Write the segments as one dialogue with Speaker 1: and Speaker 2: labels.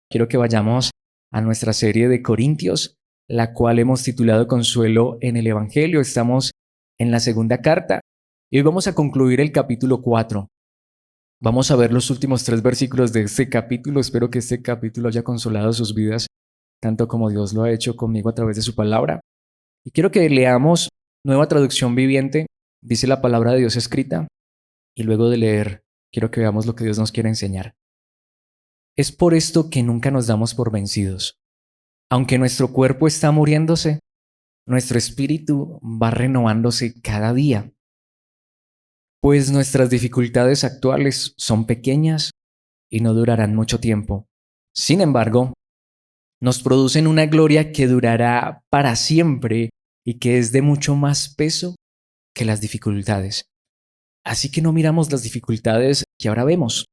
Speaker 1: quiero que vayamos a nuestra serie de Corintios, la cual hemos titulado Consuelo en el Evangelio. Estamos en la segunda carta y hoy vamos a concluir el capítulo 4. Vamos a ver los últimos 3 versículos de este capítulo. Espero que este capítulo haya consolado sus vidas, tanto como Dios lo ha hecho conmigo a través de su palabra. Y quiero que leamos Nueva Traducción Viviente, dice la palabra de Dios escrita, y luego de leer, quiero que veamos lo que Dios nos quiere enseñar. Es por esto que nunca nos damos por vencidos. Aunque nuestro cuerpo está muriéndose, nuestro espíritu va renovándose cada día. Pues nuestras dificultades actuales son pequeñas y no durarán mucho tiempo. Sin embargo, nos producen una gloria que durará para siempre y que es de mucho más peso que las dificultades. Así que no miramos las dificultades que ahora vemos.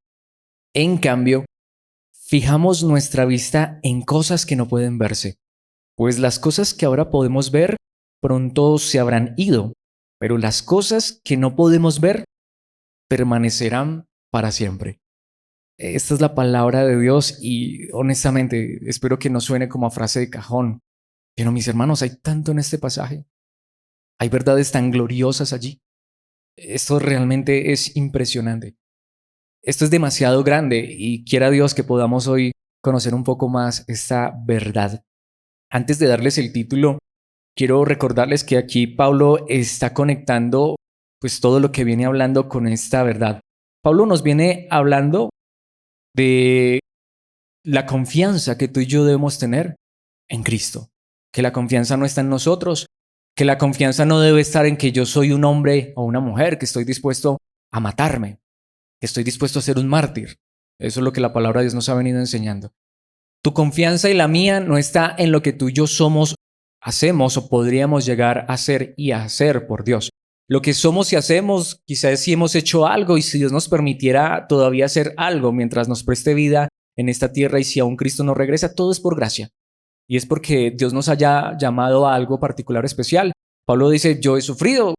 Speaker 1: En cambio, fijamos nuestra vista en cosas que no pueden verse, pues las cosas que ahora podemos ver pronto se habrán ido, pero las cosas que no podemos ver permanecerán para siempre. Esta es la palabra de Dios y honestamente espero que no suene como a frase de cajón, pero mis hermanos, hay tanto en este pasaje, hay verdades tan gloriosas allí. Esto realmente es impresionante. Esto es demasiado grande y quiera Dios que podamos hoy conocer un poco más esta verdad. Antes de darles el título, quiero recordarles que aquí Pablo está conectando pues todo lo que viene hablando con esta verdad. Pablo nos viene hablando de la confianza que tú y yo debemos tener en Cristo, que la confianza no está en nosotros, que la confianza no debe estar en que yo soy un hombre o una mujer, que estoy dispuesto a matarme, que estoy dispuesto a ser un mártir. Eso es lo que la palabra de Dios nos ha venido enseñando. Tu confianza y la mía no está en lo que tú y yo somos, hacemos o podríamos llegar a ser y a hacer por Dios. Lo que somos y hacemos, quizás si hemos hecho algo y si Dios nos permitiera todavía hacer algo mientras nos preste vida en esta tierra y si aún Cristo no regresa, todo es por gracia. Y es porque Dios nos haya llamado a algo particular especial. Pablo dice, yo he sufrido.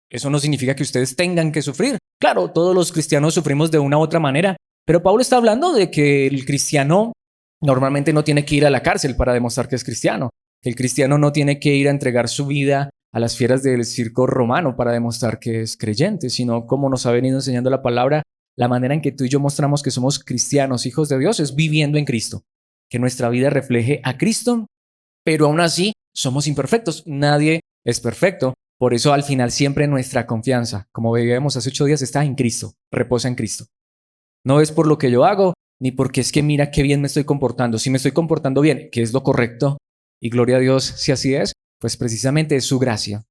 Speaker 1: Eso no significa que ustedes tengan que sufrir. Claro, todos los cristianos sufrimos de una u otra manera, pero Pablo está hablando de que el cristiano normalmente no tiene que ir a la cárcel para demostrar que es cristiano. El cristiano no tiene que ir a entregar su vida a las fieras del circo romano para demostrar que es creyente, sino como nos ha venido enseñando la palabra, la manera en que tú y yo mostramos que somos cristianos, hijos de Dios, es viviendo en Cristo. Que nuestra vida refleje a Cristo, pero aún así somos imperfectos. Nadie es perfecto. Por eso al final siempre nuestra confianza, como veíamos hace 8 días, está en Cristo, reposa en Cristo. No es por lo que yo hago, ni porque es que mira qué bien me estoy comportando. Si me estoy comportando bien, que es lo correcto, y gloria a Dios si así es, pues precisamente es su gracia.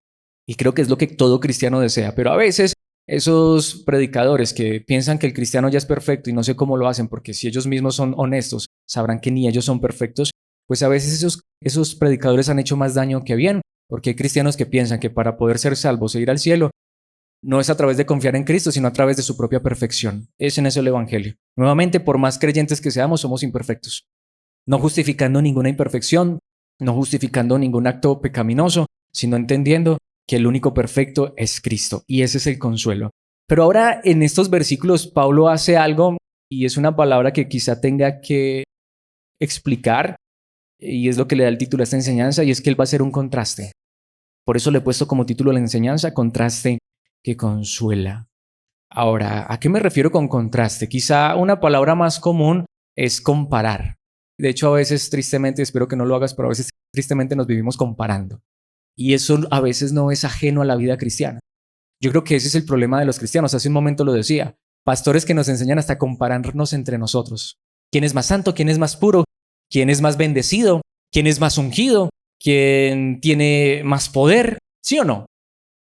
Speaker 1: Y creo que es lo que todo cristiano desea. Pero a veces esos predicadores que piensan que el cristiano ya es perfecto y no sé cómo lo hacen, porque si ellos mismos son honestos, sabrán que ni ellos son perfectos, pues a veces esos predicadores han hecho más daño que bien, porque hay cristianos que piensan que para poder ser salvos e ir al cielo, no es a través de confiar en Cristo, sino a través de su propia perfección. Es en eso el Evangelio. Nuevamente, por más creyentes que seamos, somos imperfectos. No justificando ninguna imperfección, no justificando ningún acto pecaminoso, sino entendiendo que el único perfecto es Cristo. Y ese es el consuelo. Pero ahora en estos versículos Pablo hace algo, y es una palabra que quizá tenga que explicar, y es lo que le da el título a esta enseñanza, y es que él va a hacer un contraste. Por eso le he puesto como título a la enseñanza, contraste que consuela. Ahora, ¿a qué me refiero con contraste? Quizá una palabra más común es comparar. De hecho, a veces tristemente, espero que no lo hagas, pero a veces tristemente nos vivimos comparando. Y eso a veces no es ajeno a la vida cristiana. Yo creo que ese es el problema de los cristianos. Hace un momento lo decía. Pastores que nos enseñan hasta compararnos entre nosotros. ¿Quién es más santo? ¿Quién es más puro? ¿Quién es más bendecido? ¿Quién es más ungido? ¿Quién tiene más poder? ¿Sí o no?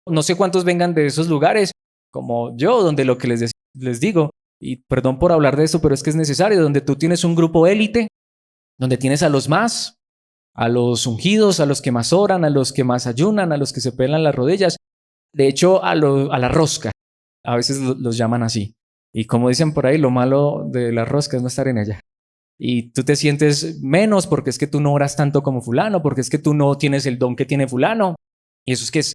Speaker 1: No sé cuántos vengan de esos lugares, como yo, donde lo que les digo, y perdón por hablar de eso, pero es que es necesario, donde tú tienes un grupo élite, donde tienes a los más, a los ungidos, a los que más oran, a los que más ayunan, a los que se pelan las rodillas, de hecho a la rosca, a veces los llaman así. Y como dicen por ahí, lo malo de la rosca es no estar en ella. Y tú te sientes menos porque es que tú no oras tanto como fulano, porque es que tú no tienes el don que tiene fulano. Y eso es que es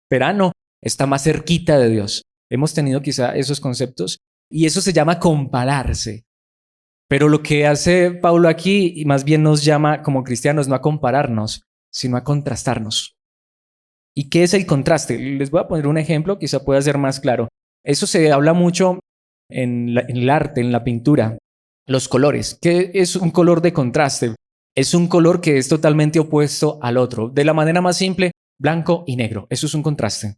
Speaker 1: verano, está más cerquita de Dios. Hemos tenido quizá esos conceptos y eso se llama compararse. Pero lo que hace Pablo aquí, y más bien nos llama como cristianos, no a compararnos, sino a contrastarnos. ¿Y qué es el contraste? Les voy a poner un ejemplo, quizá pueda ser más claro. Eso se habla mucho en el arte, en la pintura, los colores. ¿Qué es un color de contraste? Es un color que es totalmente opuesto al otro. De la manera más simple, blanco y negro. Eso es un contraste.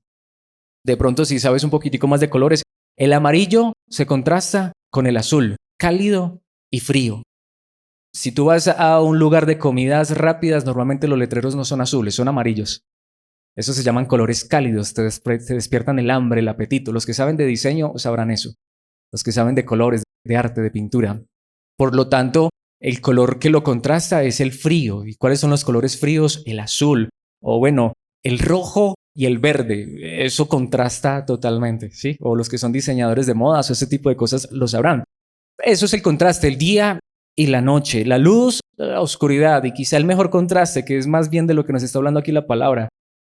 Speaker 1: De pronto, si sabes un poquitico más de colores, el amarillo se contrasta con el azul, cálido y frío. Si tú vas a un lugar de comidas rápidas, normalmente los letreros no son azules, son amarillos. Esos se llaman colores cálidos, te despiertan el hambre, el apetito. Los que saben de diseño sabrán eso. Los que saben de colores, de arte, de pintura. Por lo tanto, el color que lo contrasta es el frío. ¿Y cuáles son los colores fríos? El azul, o bueno, el rojo y el verde. Eso contrasta totalmente, ¿sí? O los que son diseñadores de modas o ese tipo de cosas lo sabrán. Eso es el contraste, el día y la noche, la luz, la oscuridad, y quizá el mejor contraste, que es más bien de lo que nos está hablando aquí la palabra,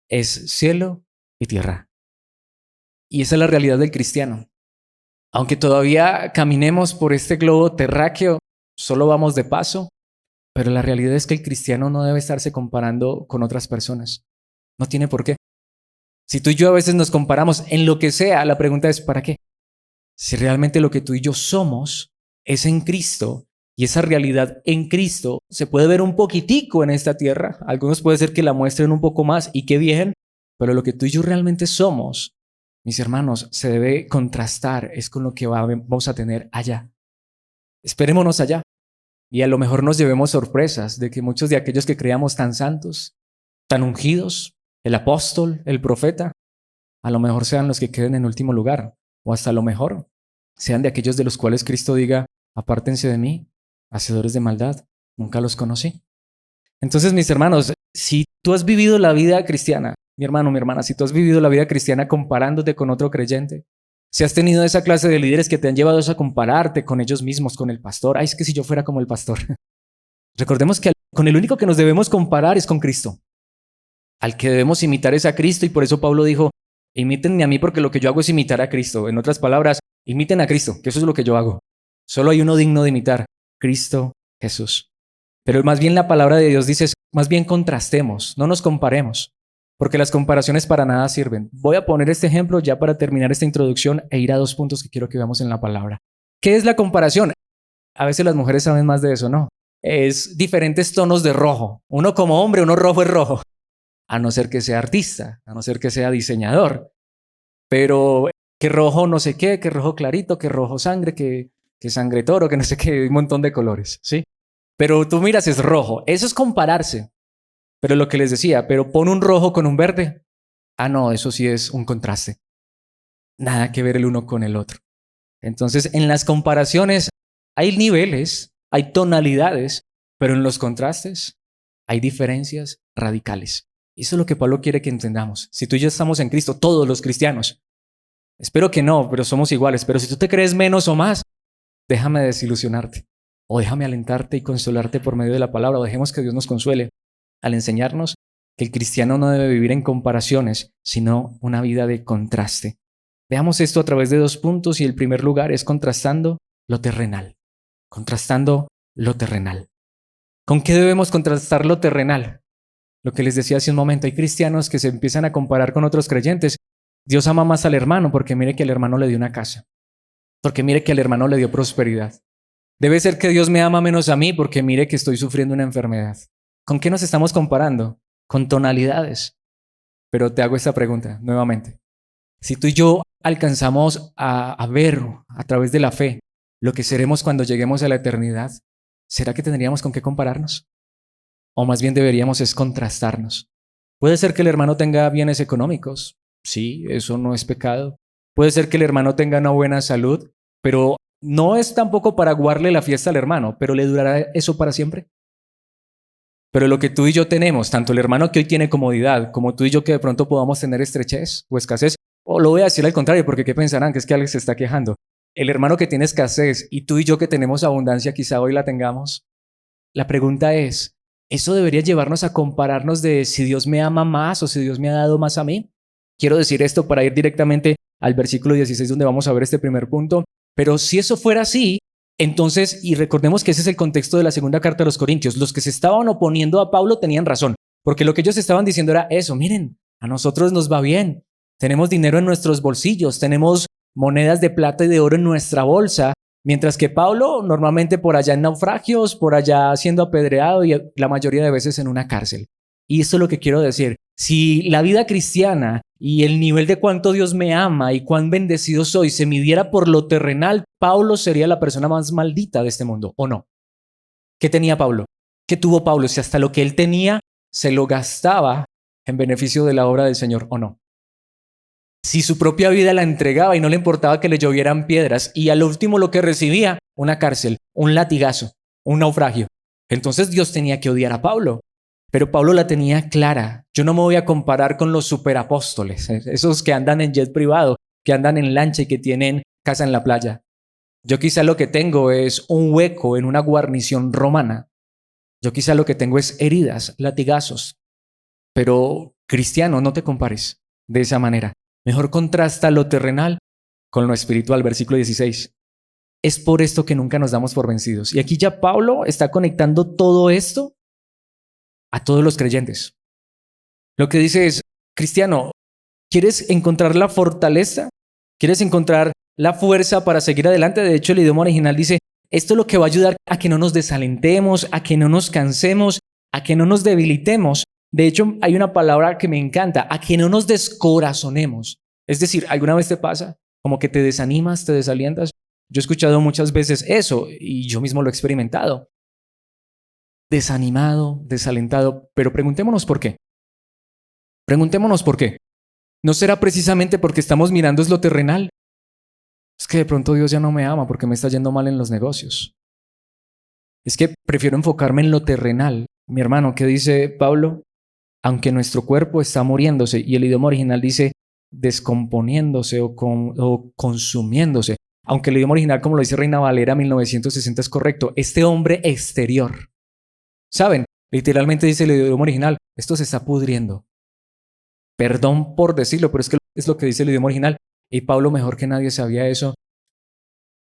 Speaker 1: es cielo y tierra. Y esa es la realidad del cristiano. Aunque todavía caminemos por este globo terráqueo, solo vamos de paso, pero la realidad es que el cristiano no debe estarse comparando con otras personas. No tiene por qué. Si tú y yo a veces nos comparamos en lo que sea, la pregunta es ¿para qué? Si realmente lo que tú y yo somos es en Cristo, y esa realidad en Cristo se puede ver un poquitico en esta tierra, algunos puede ser que la muestren un poco más y qué bien, pero lo que tú y yo realmente somos, mis hermanos, se debe contrastar, es con lo que vamos a tener allá. Esperémonos allá y a lo mejor nos llevemos sorpresas de que muchos de aquellos que creíamos tan santos, tan ungidos, el apóstol, el profeta, a lo mejor sean los que queden en último lugar, o hasta lo mejor sean de aquellos de los cuales Cristo diga, apártense de mí, hacedores de maldad, nunca los conocí. Entonces, mis hermanos, si tú has vivido la vida cristiana, mi hermano, mi hermana, si tú has vivido la vida cristiana comparándote con otro creyente, si has tenido esa clase de líderes que te han llevado a compararte con ellos mismos, con el pastor, ay, es que si yo fuera como el pastor. Recordemos que con el único que nos debemos comparar es con Cristo. Al que debemos imitar es a Cristo, y por eso Pablo dijo, imítenme a mí porque lo que yo hago es imitar a Cristo. En otras palabras, imiten a Cristo, que eso es lo que yo hago. Solo hay uno digno de imitar, Cristo Jesús. Pero más bien la palabra de Dios dice, más bien contrastemos, no nos comparemos, porque las comparaciones para nada sirven. Voy a poner este ejemplo ya para terminar esta introducción e ir a 2 puntos que quiero que veamos en la palabra. ¿Qué es la comparación? A veces las mujeres saben más de eso, ¿no? Es diferentes tonos de rojo. Uno como hombre, uno rojo es rojo. A no ser que sea artista, a no ser que sea diseñador. Pero que rojo no sé qué, que rojo clarito, que rojo sangre, que sangre toro, que no sé qué, un montón de colores, ¿sí? Pero tú miras, es rojo. Eso es compararse. Pero lo que les decía, pero pon un rojo con un verde. Ah, no, eso sí es un contraste. Nada que ver el uno con el otro. Entonces, en las comparaciones hay niveles, hay tonalidades, pero en los contrastes hay diferencias radicales. Eso es lo que Pablo quiere que entendamos. Si tú y yo estamos en Cristo, todos los cristianos, espero que no, pero somos iguales. Pero si tú te crees menos o más, déjame desilusionarte. O déjame alentarte y consolarte por medio de la palabra. O dejemos que Dios nos consuele al enseñarnos que el cristiano no debe vivir en comparaciones, sino una vida de contraste. Veamos esto a través de 2 puntos, y el primer lugar es contrastando lo terrenal. Contrastando lo terrenal. ¿Con qué debemos contrastar lo terrenal? Lo que les decía hace un momento, hay cristianos que se empiezan a comparar con otros creyentes. Dios ama más al hermano porque mire que el hermano le dio una casa, porque mire que el hermano le dio prosperidad. Debe ser que Dios me ama menos a mí porque mire que estoy sufriendo una enfermedad. ¿Con qué nos estamos comparando? Con tonalidades. Pero te hago esta pregunta nuevamente. Si tú y yo alcanzamos a ver a través de la fe lo que seremos cuando lleguemos a la eternidad, ¿será que tendríamos con qué compararnos? O más bien deberíamos es contrastarnos. Puede ser que el hermano tenga bienes económicos. Sí, eso no es pecado. Puede ser que el hermano tenga una buena salud, pero no es tampoco para aguarle la fiesta al hermano, pero ¿le durará eso para siempre? Pero lo que tú y yo tenemos, tanto el hermano que hoy tiene comodidad, como tú y yo que de pronto podamos tener estrechez o escasez, o lo voy a decir al contrario, porque ¿qué pensarán? Que es que Alex se está quejando. El hermano que tiene escasez y tú y yo que tenemos abundancia, quizá hoy la tengamos. La pregunta es, ¿eso debería llevarnos a compararnos de si Dios me ama más o si Dios me ha dado más a mí? Quiero decir esto para ir directamente al versículo 16 donde vamos a ver este primer punto. Pero si eso fuera así, Entonces, y recordemos que ese es el contexto de la segunda carta a los Corintios. Los que se estaban oponiendo a Pablo tenían razón, porque lo que ellos estaban diciendo era eso: miren, a nosotros nos va bien, tenemos dinero en nuestros bolsillos, tenemos monedas de plata y de oro en nuestra bolsa, mientras que Pablo normalmente por allá en naufragios, por allá siendo apedreado y la mayoría de veces en una cárcel. Y esto es lo que quiero decir: si la vida cristiana y el nivel de cuánto Dios me ama y cuán bendecido soy se midiera por lo terrenal, Pablo sería la persona más maldita de este mundo, ¿o no? ¿Qué tenía Pablo? ¿Qué tuvo Pablo? Si hasta lo que él tenía se lo gastaba en beneficio de la obra del Señor, ¿o no? Si su propia vida la entregaba y no le importaba que le llovieran piedras, y al último lo que recibía, una cárcel, un latigazo, un naufragio. Entonces Dios tenía que odiar a Pablo. Pero Pablo la tenía clara: yo no me voy a comparar con los superapóstoles, esos que andan en jet privado, que andan en lancha y que tienen casa en la playa. Yo quizá lo que tengo es un hueco en una guarnición romana. Yo quizá lo que tengo es heridas, latigazos. Pero cristiano, no te compares de esa manera. Mejor contrasta lo terrenal con lo espiritual. Versículo 16. Es por esto que nunca nos damos por vencidos. Y aquí ya Pablo está conectando todo esto a todos los creyentes. Lo que dice es: cristiano, ¿quieres encontrar la fortaleza? ¿Quieres encontrar la fuerza para seguir adelante? De hecho, el idioma original dice: esto es lo que va a ayudar a que no nos desalentemos, a que no nos cansemos, a que no nos debilitemos. De hecho, hay una palabra que me encanta: a que no nos descorazonemos. Es decir, ¿alguna vez te pasa como que te desanimas, te desalientas? Yo he escuchado muchas veces eso y yo mismo lo he experimentado. Desanimado, desalentado, pero preguntémonos por qué. Preguntémonos por qué. ¿No será precisamente porque estamos mirando es lo terrenal? Es que de pronto Dios ya no me ama porque me está yendo mal en los negocios. Es que prefiero enfocarme en lo terrenal. Mi hermano, ¿qué dice Pablo? Aunque nuestro cuerpo está muriéndose, y el idioma original dice descomponiéndose o consumiéndose. Aunque el idioma original, como lo dice Reina Valera 1960, es correcto. Este hombre exterior, ¿saben? Literalmente dice el idioma original: esto se está pudriendo. Perdón por decirlo, pero es que es lo que dice el idioma original. Y Pablo mejor que nadie sabía eso.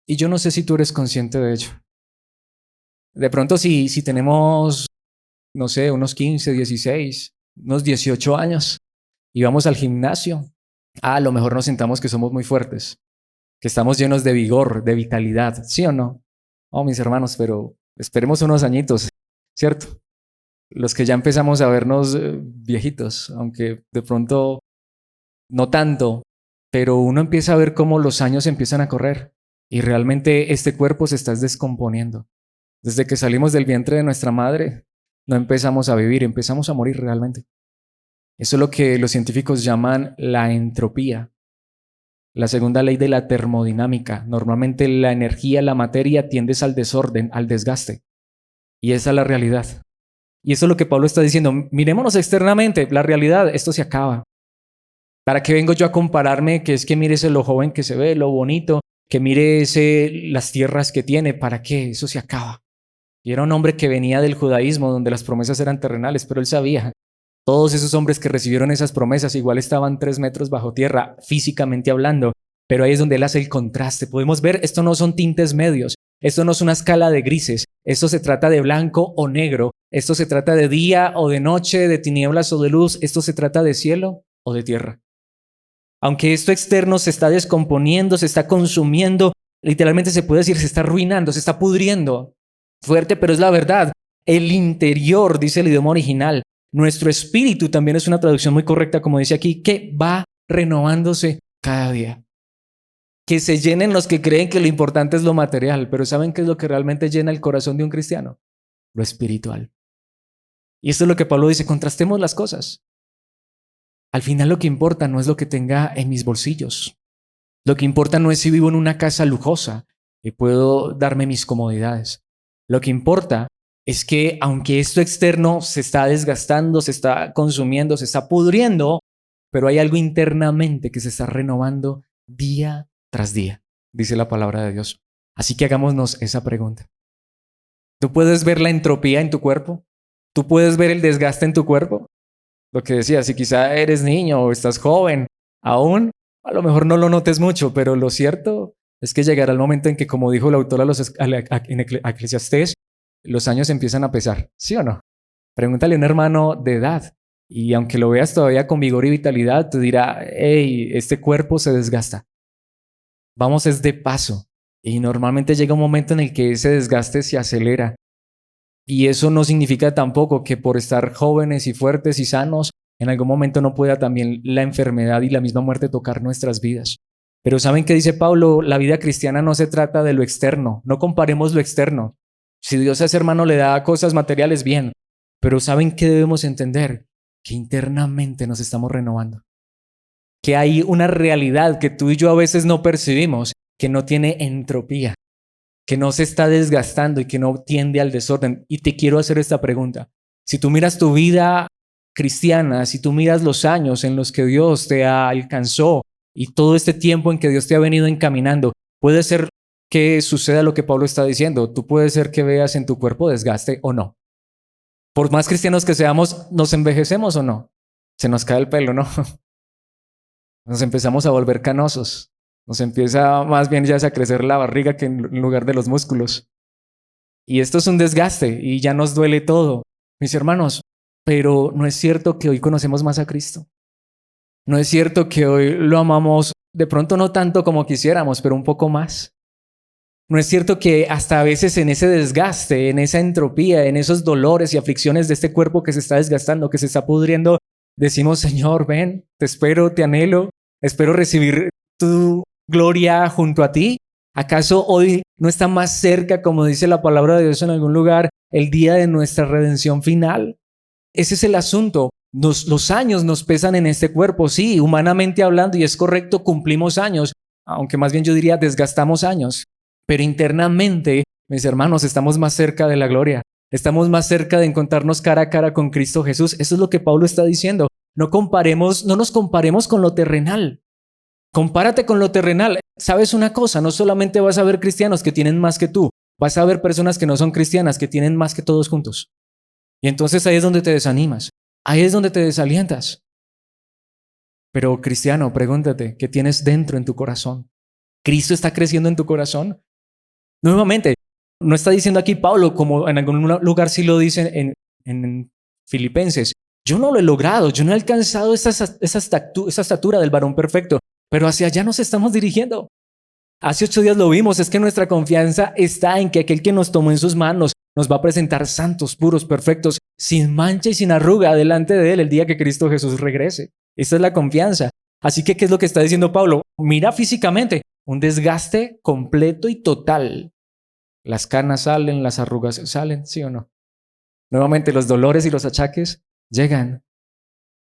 Speaker 1: Y yo no sé si tú eres consciente de ello. De pronto si tenemos, no sé, unos 15, 16, unos 18 años y vamos al gimnasio, a lo mejor nos sintamos que somos muy fuertes, que estamos llenos de vigor, de vitalidad, ¿sí o no? Oh, mis hermanos, pero esperemos unos añitos, ¿cierto? Los que ya empezamos a vernos viejitos, aunque de pronto no tanto, pero uno empieza a ver cómo los años empiezan a correr y realmente este cuerpo se está descomponiendo. Desde que salimos del vientre de nuestra madre, no empezamos a vivir, empezamos a morir realmente. Eso es lo que los científicos llaman la entropía, la segunda ley de la termodinámica. Normalmente la energía, la materia tiende al desorden, al desgaste. Y esa es la realidad. Y eso es lo que Pablo está diciendo: mirémonos externamente, la realidad, esto se acaba. ¿Para qué vengo yo a compararme? Que es que mírese lo joven que se ve, lo bonito, que mírese las tierras que tiene. ¿Para qué? Eso se acaba. Y era un hombre que venía del judaísmo, donde las promesas eran terrenales, pero él sabía: todos esos hombres que recibieron esas promesas igual estaban 3 metros bajo tierra, físicamente hablando. Pero ahí es donde él hace el contraste. Podemos ver, esto no son tintes medios, esto no es una escala de grises, esto se trata de blanco o negro, esto se trata de día o de noche, de tinieblas o de luz, esto se trata de cielo o de tierra. Aunque esto externo se está descomponiendo, se está consumiendo, literalmente se puede decir, se está arruinando, se está pudriendo. Fuerte, pero es la verdad. El interior, dice el idioma original, nuestro espíritu, también es una traducción muy correcta, como dice aquí, que va renovándose cada día. Que se llenen los que creen que lo importante es lo material, pero ¿saben qué es lo que realmente llena el corazón de un cristiano? Lo espiritual. Y esto es lo que Pablo dice: contrastemos las cosas. Al final lo que importa no es lo que tenga en mis bolsillos. Lo que importa no es si vivo en una casa lujosa y puedo darme mis comodidades. Lo que importa es que aunque esto externo se está desgastando, se está consumiendo, se está pudriendo, pero hay algo internamente que se está renovando día tras día, dice la palabra de Dios. Así que hagámonos esa pregunta. ¿Tú puedes ver la entropía en tu cuerpo? ¿Tú puedes ver el desgaste en tu cuerpo? Lo que decía, si quizá eres niño o estás joven, aún a lo mejor no lo notes mucho, pero lo cierto Es que llegará el momento en que, como dijo el autor en Eclesiastés, los años empiezan a pesar, ¿sí o no? Pregúntale a un hermano de edad y aunque lo veas todavía con vigor y vitalidad, te dirá, hey, este cuerpo se desgasta. Vamos es de paso y normalmente llega un momento en el que ese desgaste se acelera. Y eso no significa tampoco que por estar jóvenes y fuertes y sanos, en algún momento no pueda también la enfermedad y la misma muerte tocar nuestras vidas. Pero ¿saben qué dice Pablo? La vida cristiana no se trata de lo externo, no comparemos lo externo. Si Dios a ese hermano le da cosas materiales, bien, pero ¿saben qué debemos entender? Que internamente nos estamos renovando. Que hay una realidad que tú y yo a veces no percibimos, que no tiene entropía, que no se está desgastando y que no tiende al desorden. Y te quiero hacer esta pregunta. Si tú miras tu vida cristiana, si tú miras los años en los que Dios te alcanzó y todo este tiempo en que Dios te ha venido encaminando, puede ser que suceda lo que Pablo está diciendo. Tú puede ser que veas en tu cuerpo desgaste o no. Por más cristianos que seamos, ¿nos envejecemos o no? Se nos cae el pelo, ¿no? Nos empezamos a volver canosos. Nos empieza más bien ya a crecer la barriga que en lugar de los músculos. Y esto es un desgaste y ya nos duele todo. Mis hermanos, pero no es cierto que hoy conocemos más a Cristo. No es cierto que hoy lo amamos, de pronto no tanto como quisiéramos, pero un poco más. No es cierto que hasta a veces en ese desgaste, en esa entropía, en esos dolores y aflicciones de este cuerpo que se está desgastando, que se está pudriendo, decimos, Señor, ven, te espero, te anhelo, espero recibir tu gloria junto a ti. ¿Acaso hoy no está más cerca, como dice la palabra de Dios en algún lugar, el día de nuestra redención final? Ese es el asunto. Los años nos pesan en este cuerpo, sí, humanamente hablando, y es correcto, cumplimos años, aunque más bien yo diría desgastamos años. Pero internamente, mis hermanos, estamos más cerca de la gloria. Estamos más cerca de encontrarnos cara a cara con Cristo Jesús. Eso es lo que Pablo está diciendo. No nos comparemos con lo terrenal. Compárate con lo terrenal. ¿Sabes una cosa? No solamente vas a ver cristianos que tienen más que tú, vas a ver personas que no son cristianas, que tienen más que todos juntos. Y entonces ahí es donde te desanimas. Ahí es donde te desalientas. Pero cristiano, pregúntate, ¿qué tienes dentro en tu corazón? ¿Cristo está creciendo en tu corazón? Nuevamente, no está diciendo aquí Pablo, como en algún lugar sí lo dicen en Filipenses, yo no lo he logrado, yo no he alcanzado esa estatura del varón perfecto, pero hacia allá nos estamos dirigiendo. Hace 8 días lo vimos, es que nuestra confianza está en que aquel que nos tomó en sus manos nos va a presentar santos, puros, perfectos, sin mancha y sin arruga delante de él el día que Cristo Jesús regrese. Esta es la confianza. Así que, ¿qué es lo que está diciendo Pablo? Mira físicamente, un desgaste completo y total. Las canas salen, las arrugas salen, ¿sí o no? Nuevamente, los dolores y los achaques llegan,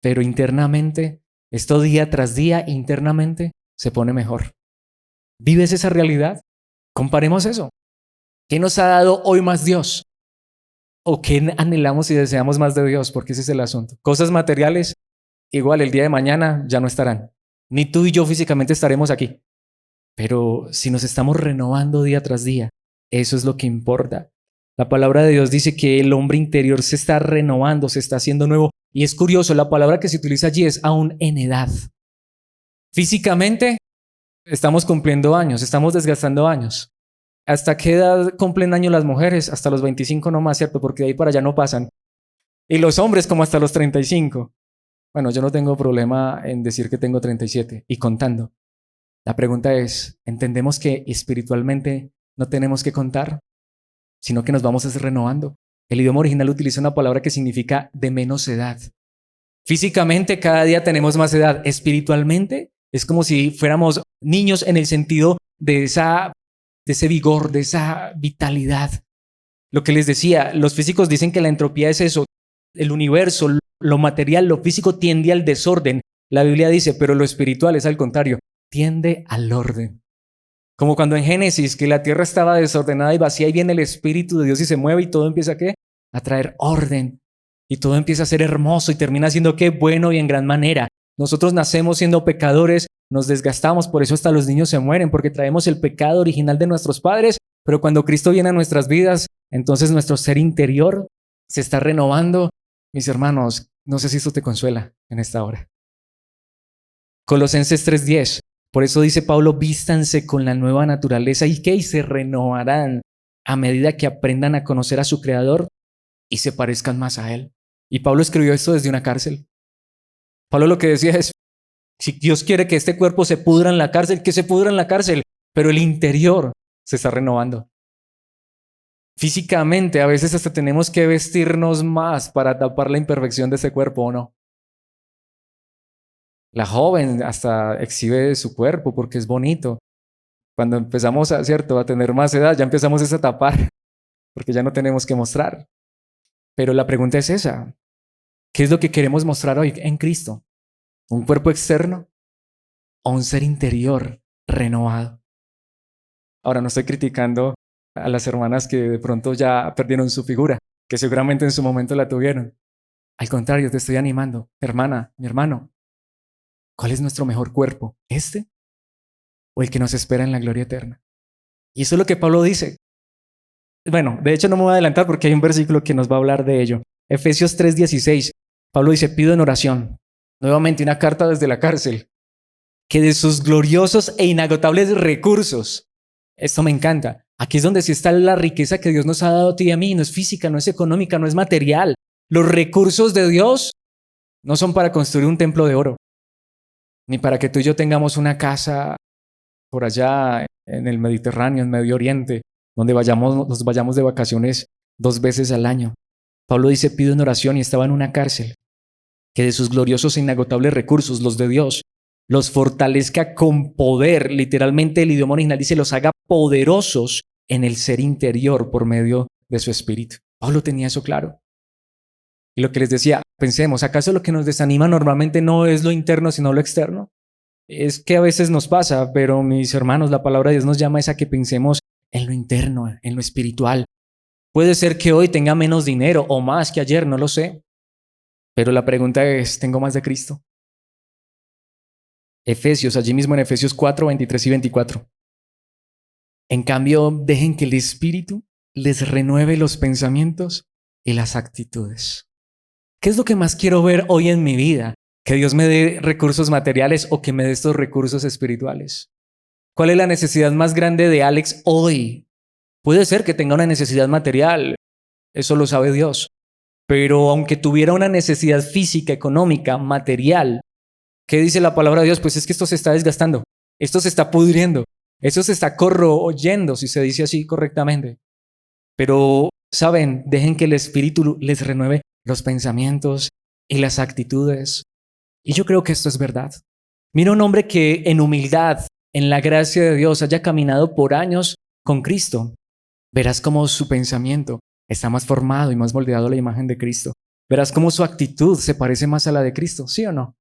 Speaker 1: pero internamente, esto día tras día, internamente, se pone mejor. ¿Vives esa realidad? Comparemos eso. ¿Qué nos ha dado hoy más Dios? ¿O qué anhelamos y deseamos más de Dios? Porque ese es el asunto. Cosas materiales, igual el día de mañana ya no estarán. Ni tú y yo físicamente estaremos aquí. Pero si nos estamos renovando día tras día, eso es lo que importa. La palabra de Dios dice que el hombre interior se está renovando, se está haciendo nuevo. Y es curioso, la palabra que se utiliza allí es aún en edad. Físicamente estamos cumpliendo años, estamos desgastando años. ¿Hasta qué edad cumplen años las mujeres? Hasta los 25 no más, ¿cierto? Porque de ahí para allá no pasan. Y los hombres como hasta los 35. Bueno, yo no tengo problema en decir que tengo 37 y contando. La pregunta es, ¿entendemos que espiritualmente no tenemos que contar, sino que nos vamos renovando? El idioma original utiliza una palabra que significa de menos edad. Físicamente cada día tenemos más edad. Espiritualmente es como si fuéramos niños en el sentido de ese vigor, de esa vitalidad. Lo que les decía, los físicos dicen que la entropía es eso. El universo, lo material, lo físico tiende al desorden. La Biblia dice, pero lo espiritual es al contrario, tiende al orden. Como cuando en Génesis, que la tierra estaba desordenada y vacía y viene el Espíritu de Dios y se mueve y todo empieza ¿a qué? A traer orden. Y todo empieza a ser hermoso y termina siendo ¿qué? Bueno y en gran manera. Nosotros nacemos siendo pecadores, nos desgastamos, por eso hasta los niños se mueren, porque traemos el pecado original de nuestros padres, pero cuando Cristo viene a nuestras vidas, entonces nuestro ser interior se está renovando. Mis hermanos, no sé si esto te consuela en esta hora. Colosenses 3:10, Por eso dice Pablo, vístanse con la nueva naturaleza. ¿Y qué? Y se renovarán a medida que aprendan a conocer a su Creador y se parezcan más a Él. Y Pablo escribió esto desde una cárcel. Pablo lo que decía es, si Dios quiere que este cuerpo se pudra en la cárcel, que se pudra en la cárcel, pero el interior se está renovando. Físicamente, a veces hasta tenemos que vestirnos más para tapar la imperfección de ese cuerpo, ¿o no? La joven hasta exhibe su cuerpo porque es bonito. Cuando empezamos ¿cierto?, a tener más edad, ya empezamos a tapar porque ya no tenemos que mostrar. Pero la pregunta es esa. ¿Qué es lo que queremos mostrar hoy en Cristo? ¿Un cuerpo externo o un ser interior renovado? Ahora, no estoy criticando a las hermanas que de pronto ya perdieron su figura, que seguramente en su momento la tuvieron. Al contrario, te estoy animando. Hermana, mi hermano, ¿cuál es nuestro mejor cuerpo? ¿Este o el que nos espera en la gloria eterna? Y eso es lo que Pablo dice. Bueno, de hecho no me voy a adelantar porque hay un versículo que nos va a hablar de ello. Efesios 3:16. Pablo dice, pido en oración, nuevamente una carta desde la cárcel, que de sus gloriosos e inagotables recursos, esto me encanta, aquí es donde sí está la riqueza que Dios nos ha dado a ti y a mí, no es física, no es económica, no es material. Los recursos de Dios no son para construir un templo de oro, ni para que tú y yo tengamos una casa por allá en el Mediterráneo, en Medio Oriente, donde nos vayamos de vacaciones 2 veces al año. Pablo dice, pido en oración y estaba en una cárcel, que de sus gloriosos e inagotables recursos, los de Dios, los fortalezca con poder. Literalmente el idioma original dice, los haga poderosos en el ser interior por medio de su espíritu. Pablo tenía eso claro. Y lo que les decía, pensemos, ¿acaso lo que nos desanima normalmente no es lo interno, sino lo externo? Es que a veces nos pasa, pero mis hermanos, la palabra de Dios nos llama a que pensemos en lo interno, en lo espiritual. Puede ser que hoy tenga menos dinero o más que ayer, no lo sé. Pero la pregunta es, ¿tengo más de Cristo? Efesios, allí mismo en Efesios 4, 23 y 24. En cambio, dejen que el Espíritu les renueve los pensamientos y las actitudes. ¿Qué es lo que más quiero ver hoy en mi vida? ¿Que Dios me dé recursos materiales o que me dé estos recursos espirituales? ¿Cuál es la necesidad más grande de Alex hoy? Puede ser que tenga una necesidad material, eso lo sabe Dios. Pero aunque tuviera una necesidad física, económica, material, ¿qué dice la palabra de Dios? Pues es que esto se está desgastando, esto se está pudriendo, esto se está corroyendo, si se dice así correctamente. Pero, ¿saben? Dejen que el Espíritu les renueve los pensamientos y las actitudes. Y yo creo que esto es verdad. Mira un hombre que en humildad, en la gracia de Dios, haya caminado por años con Cristo. Verás cómo su pensamiento está más formado y más moldeado a la imagen de Cristo. Verás cómo su actitud se parece más a la de Cristo, ¿sí o no?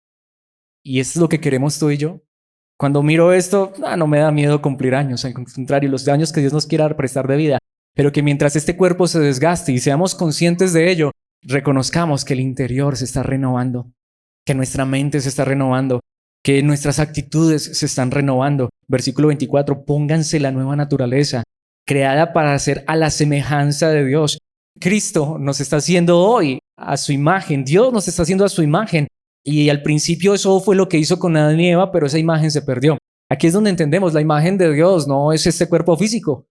Speaker 1: Y eso es lo que queremos tú y yo. Cuando miro esto, no me da miedo cumplir años, al contrario, los años que Dios nos quiera prestar de vida, pero que mientras este cuerpo se desgaste y seamos conscientes de ello, reconozcamos que el interior se está renovando, que nuestra mente se está renovando, que nuestras actitudes se están renovando. Versículo 24, pónganse la nueva naturaleza, creada para ser a la semejanza de Dios. Cristo nos está haciendo hoy a su imagen, Dios nos está haciendo a su imagen. Y al principio eso fue lo que hizo con Adán y Eva, pero esa imagen se perdió. Aquí es donde entendemos, la imagen de Dios no es este cuerpo físico.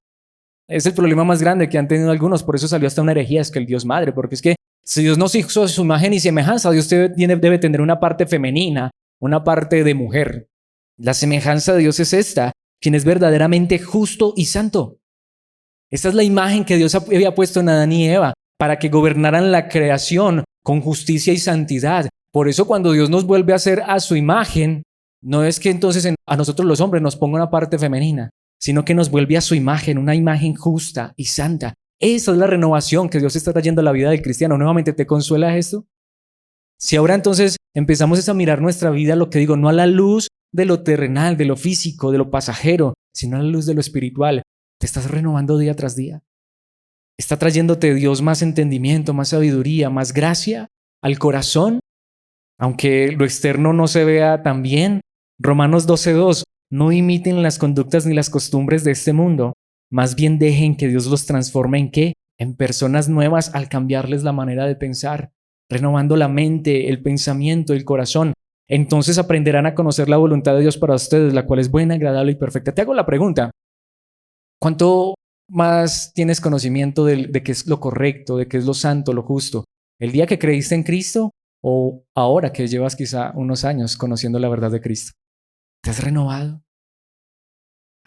Speaker 1: Es el problema más grande que han tenido algunos, por eso salió hasta una herejía, es que el Dios madre, porque es que si Dios nos hizo a su imagen y semejanza, Dios debe tener una parte femenina, una parte de mujer. La semejanza de Dios es esta, quien es verdaderamente justo y santo. Esta es la imagen que Dios había puesto en Adán y Eva, para que gobernaran la creación con justicia y santidad. Por eso cuando Dios nos vuelve a hacer a su imagen, no es que entonces a nosotros los hombres nos ponga una parte femenina, sino que nos vuelve a su imagen, una imagen justa y santa. Esa es la renovación que Dios está trayendo a la vida del cristiano. Nuevamente, ¿te consuela esto? Si ahora entonces empezamos a mirar nuestra vida, lo que digo, no a la luz de lo terrenal, de lo físico, de lo pasajero, sino a la luz de lo espiritual, te estás renovando día tras día. Está trayéndote Dios más entendimiento, más sabiduría, más gracia al corazón, aunque lo externo no se vea tan bien. Romanos 12:2, no imiten las conductas ni las costumbres de este mundo, más bien dejen que Dios los transforme ¿en qué? En personas nuevas al cambiarles la manera de pensar, renovando la mente, el pensamiento, el corazón. Entonces aprenderán a conocer la voluntad de Dios para ustedes, la cual es buena, agradable y perfecta. Te hago la pregunta, ¿cuánto más tienes conocimiento de qué es lo correcto, de qué es lo santo, lo justo? ¿El día que creíste en Cristo o ahora que llevas quizá unos años conociendo la verdad de Cristo? ¿Te has renovado?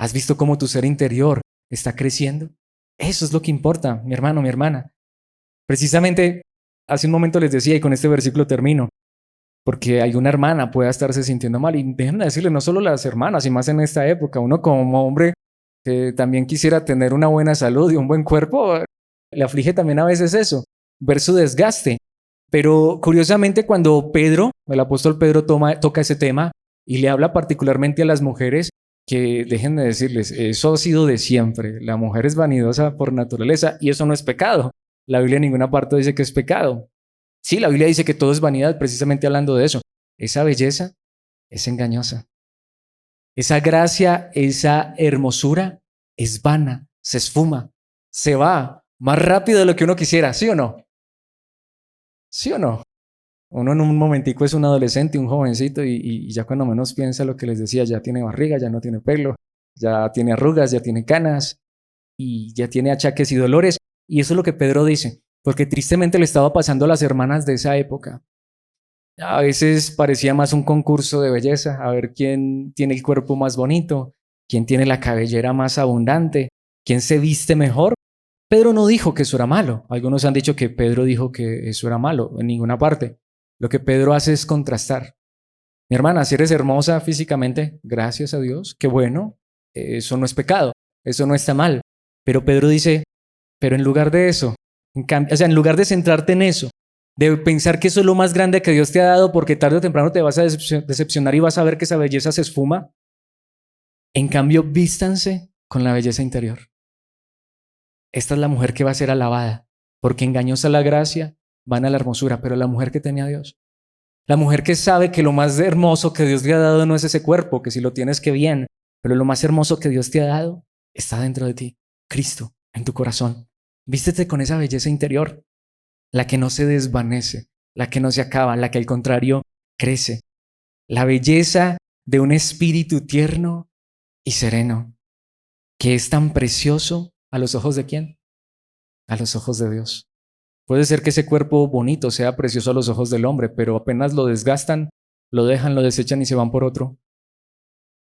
Speaker 1: ¿Has visto cómo tu ser interior está creciendo? Eso es lo que importa, mi hermano, mi hermana. Precisamente hace un momento les decía, y con este versículo termino, porque alguna hermana pueda estarse sintiendo mal. Y déjenme decirle, no solo las hermanas, y más en esta época, uno como hombre que también quisiera tener una buena salud y un buen cuerpo, le aflige también a veces eso, ver su desgaste. Pero curiosamente cuando Pedro, el apóstol Pedro toca ese tema y le habla particularmente a las mujeres, que déjenme decirles, eso ha sido de siempre. La mujer es vanidosa por naturaleza y eso no es pecado. La Biblia en ninguna parte dice que es pecado. Sí, la Biblia dice que todo es vanidad, precisamente hablando de eso. Esa belleza es engañosa. Esa gracia, esa hermosura es vana, se esfuma, se va más rápido de lo que uno quisiera, ¿sí o no? ¿Sí o no? Uno en un momentico es un adolescente, un jovencito y ya cuando menos piensa lo que les decía, ya tiene barriga, ya no tiene pelo, ya tiene arrugas, ya tiene canas y ya tiene achaques y dolores. Y eso es lo que Pedro dice, porque tristemente le estaba pasando a las hermanas de esa época. A veces parecía más un concurso de belleza, a ver quién tiene el cuerpo más bonito, quién tiene la cabellera más abundante, quién se viste mejor. Pedro no dijo que eso era malo. Algunos han dicho que Pedro dijo que eso era malo, en ninguna parte. Lo que Pedro hace es contrastar. Mi hermana, si eres hermosa físicamente, gracias a Dios, qué bueno, eso no es pecado, eso no está mal. Pero Pedro dice, pero en lugar de eso, en lugar de centrarte en eso, de pensar que eso es lo más grande que Dios te ha dado porque tarde o temprano te vas a decepcionar y vas a ver que esa belleza se esfuma, en cambio, vístanse con la belleza interior. Esta es la mujer que va a ser alabada, porque engañosa la gracia, vana la hermosura, pero la mujer que teme a Dios. La mujer que sabe que lo más hermoso que Dios le ha dado no es ese cuerpo, que si lo tienes que bien, pero lo más hermoso que Dios te ha dado está dentro de ti, Cristo, en tu corazón. Vístete con esa belleza interior, la que no se desvanece, la que no se acaba, la que al contrario crece. La belleza de un espíritu tierno y sereno, que es tan precioso a los ojos de ¿quién? A los ojos de Dios. Puede ser que ese cuerpo bonito sea precioso a los ojos del hombre, pero apenas lo desgastan, lo dejan, lo desechan y se van por otro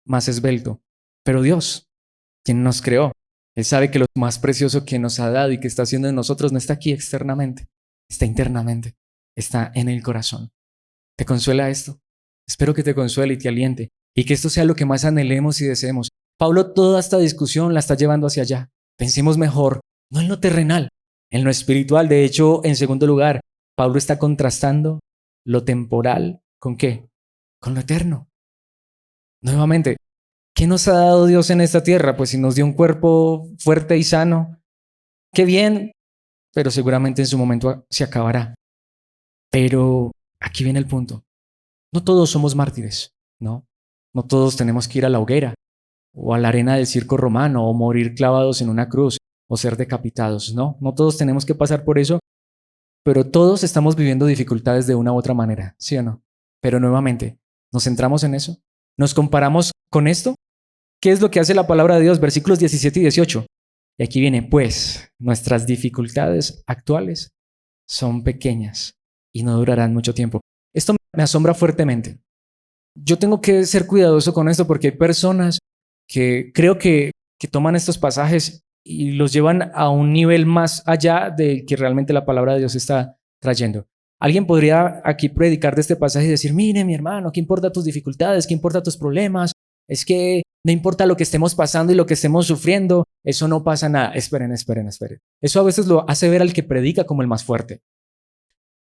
Speaker 1: más esbelto. Pero Dios, quien nos creó, Él sabe que lo más precioso que nos ha dado y que está haciendo en nosotros no está aquí externamente, está internamente, está en el corazón. ¿Te consuela esto? Espero que te consuele y te aliente y que esto sea lo que más anhelemos y deseemos. Pablo toda esta discusión la está llevando hacia allá. Pensemos mejor, no en lo terrenal, en lo espiritual. De hecho, en segundo lugar, Pablo está contrastando lo temporal ¿con qué? Con lo eterno. Nuevamente, ¿qué nos ha dado Dios en esta tierra? Pues si nos dio un cuerpo fuerte y sano, qué bien, pero seguramente en su momento se acabará. Pero aquí viene el punto. No todos somos mártires, ¿no? No todos tenemos que ir a la hoguera o a la arena del circo romano o morir clavados en una cruz o ser decapitados, ¿no? No todos tenemos que pasar por eso, pero todos estamos viviendo dificultades de una u otra manera, ¿sí o no? Pero nuevamente, ¿nos centramos en eso? ¿Nos comparamos con esto? ¿Qué es lo que hace la palabra de Dios? Versículos 17 y 18. Y aquí viene, pues, nuestras dificultades actuales son pequeñas y no durarán mucho tiempo. Esto me asombra fuertemente. Yo tengo que ser cuidadoso con esto porque hay personas que creo que toman estos pasajes y los llevan a un nivel más allá del que realmente la palabra de Dios está trayendo. Alguien podría aquí predicar de este pasaje y decir, mire mi hermano, ¿qué importa tus dificultades? ¿Qué importa tus problemas? Es que no importa lo que estemos pasando y lo que estemos sufriendo, eso no pasa nada. Esperen. Eso a veces lo hace ver al que predica como el más fuerte.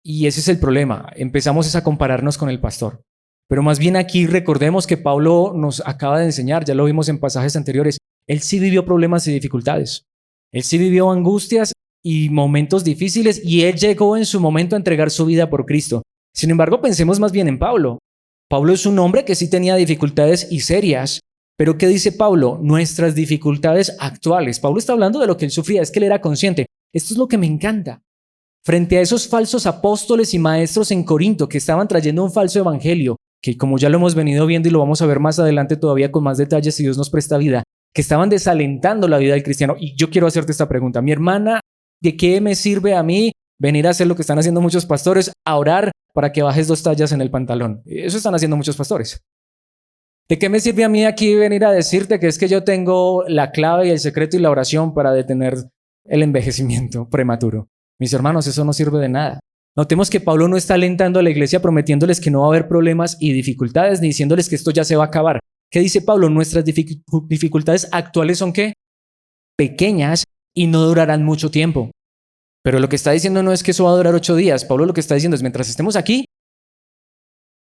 Speaker 1: Y ese es el problema. Empezamos a compararnos con el pastor. Pero más bien aquí recordemos que Pablo nos acaba de enseñar, ya lo vimos en pasajes anteriores, él sí vivió problemas y dificultades. Él sí vivió angustias y momentos difíciles y él llegó en su momento a entregar su vida por Cristo. Sin embargo, pensemos más bien en Pablo. Pablo es un hombre que sí tenía dificultades y serias, pero ¿qué dice Pablo? Nuestras dificultades actuales. Pablo está hablando de lo que él sufría, es que él era consciente. Esto es lo que me encanta. Frente a esos falsos apóstoles y maestros en Corinto que estaban trayendo un falso evangelio, que como ya lo hemos venido viendo y lo vamos a ver más adelante todavía con más detalles si Dios nos presta vida, que estaban desalentando la vida del cristiano. Y yo quiero hacerte esta pregunta, mi hermana, ¿de qué me sirve a mí venir a hacer lo que están haciendo muchos pastores, a orar para que bajes 2 tallas en el pantalón? Eso están haciendo muchos pastores. ¿De qué me sirve a mí aquí venir a decirte que es que yo tengo la clave y el secreto y la oración para detener el envejecimiento prematuro? Mis hermanos, eso no sirve de nada. Notemos que Pablo no está alentando a la iglesia prometiéndoles que no va a haber problemas y dificultades, ni diciéndoles que esto ya se va a acabar. ¿Qué dice Pablo? Nuestras dificultades actuales son ¿qué? Pequeñas y no durarán mucho tiempo. Pero lo que está diciendo no es que eso va a durar 8 días. Pablo lo que está diciendo es mientras estemos aquí.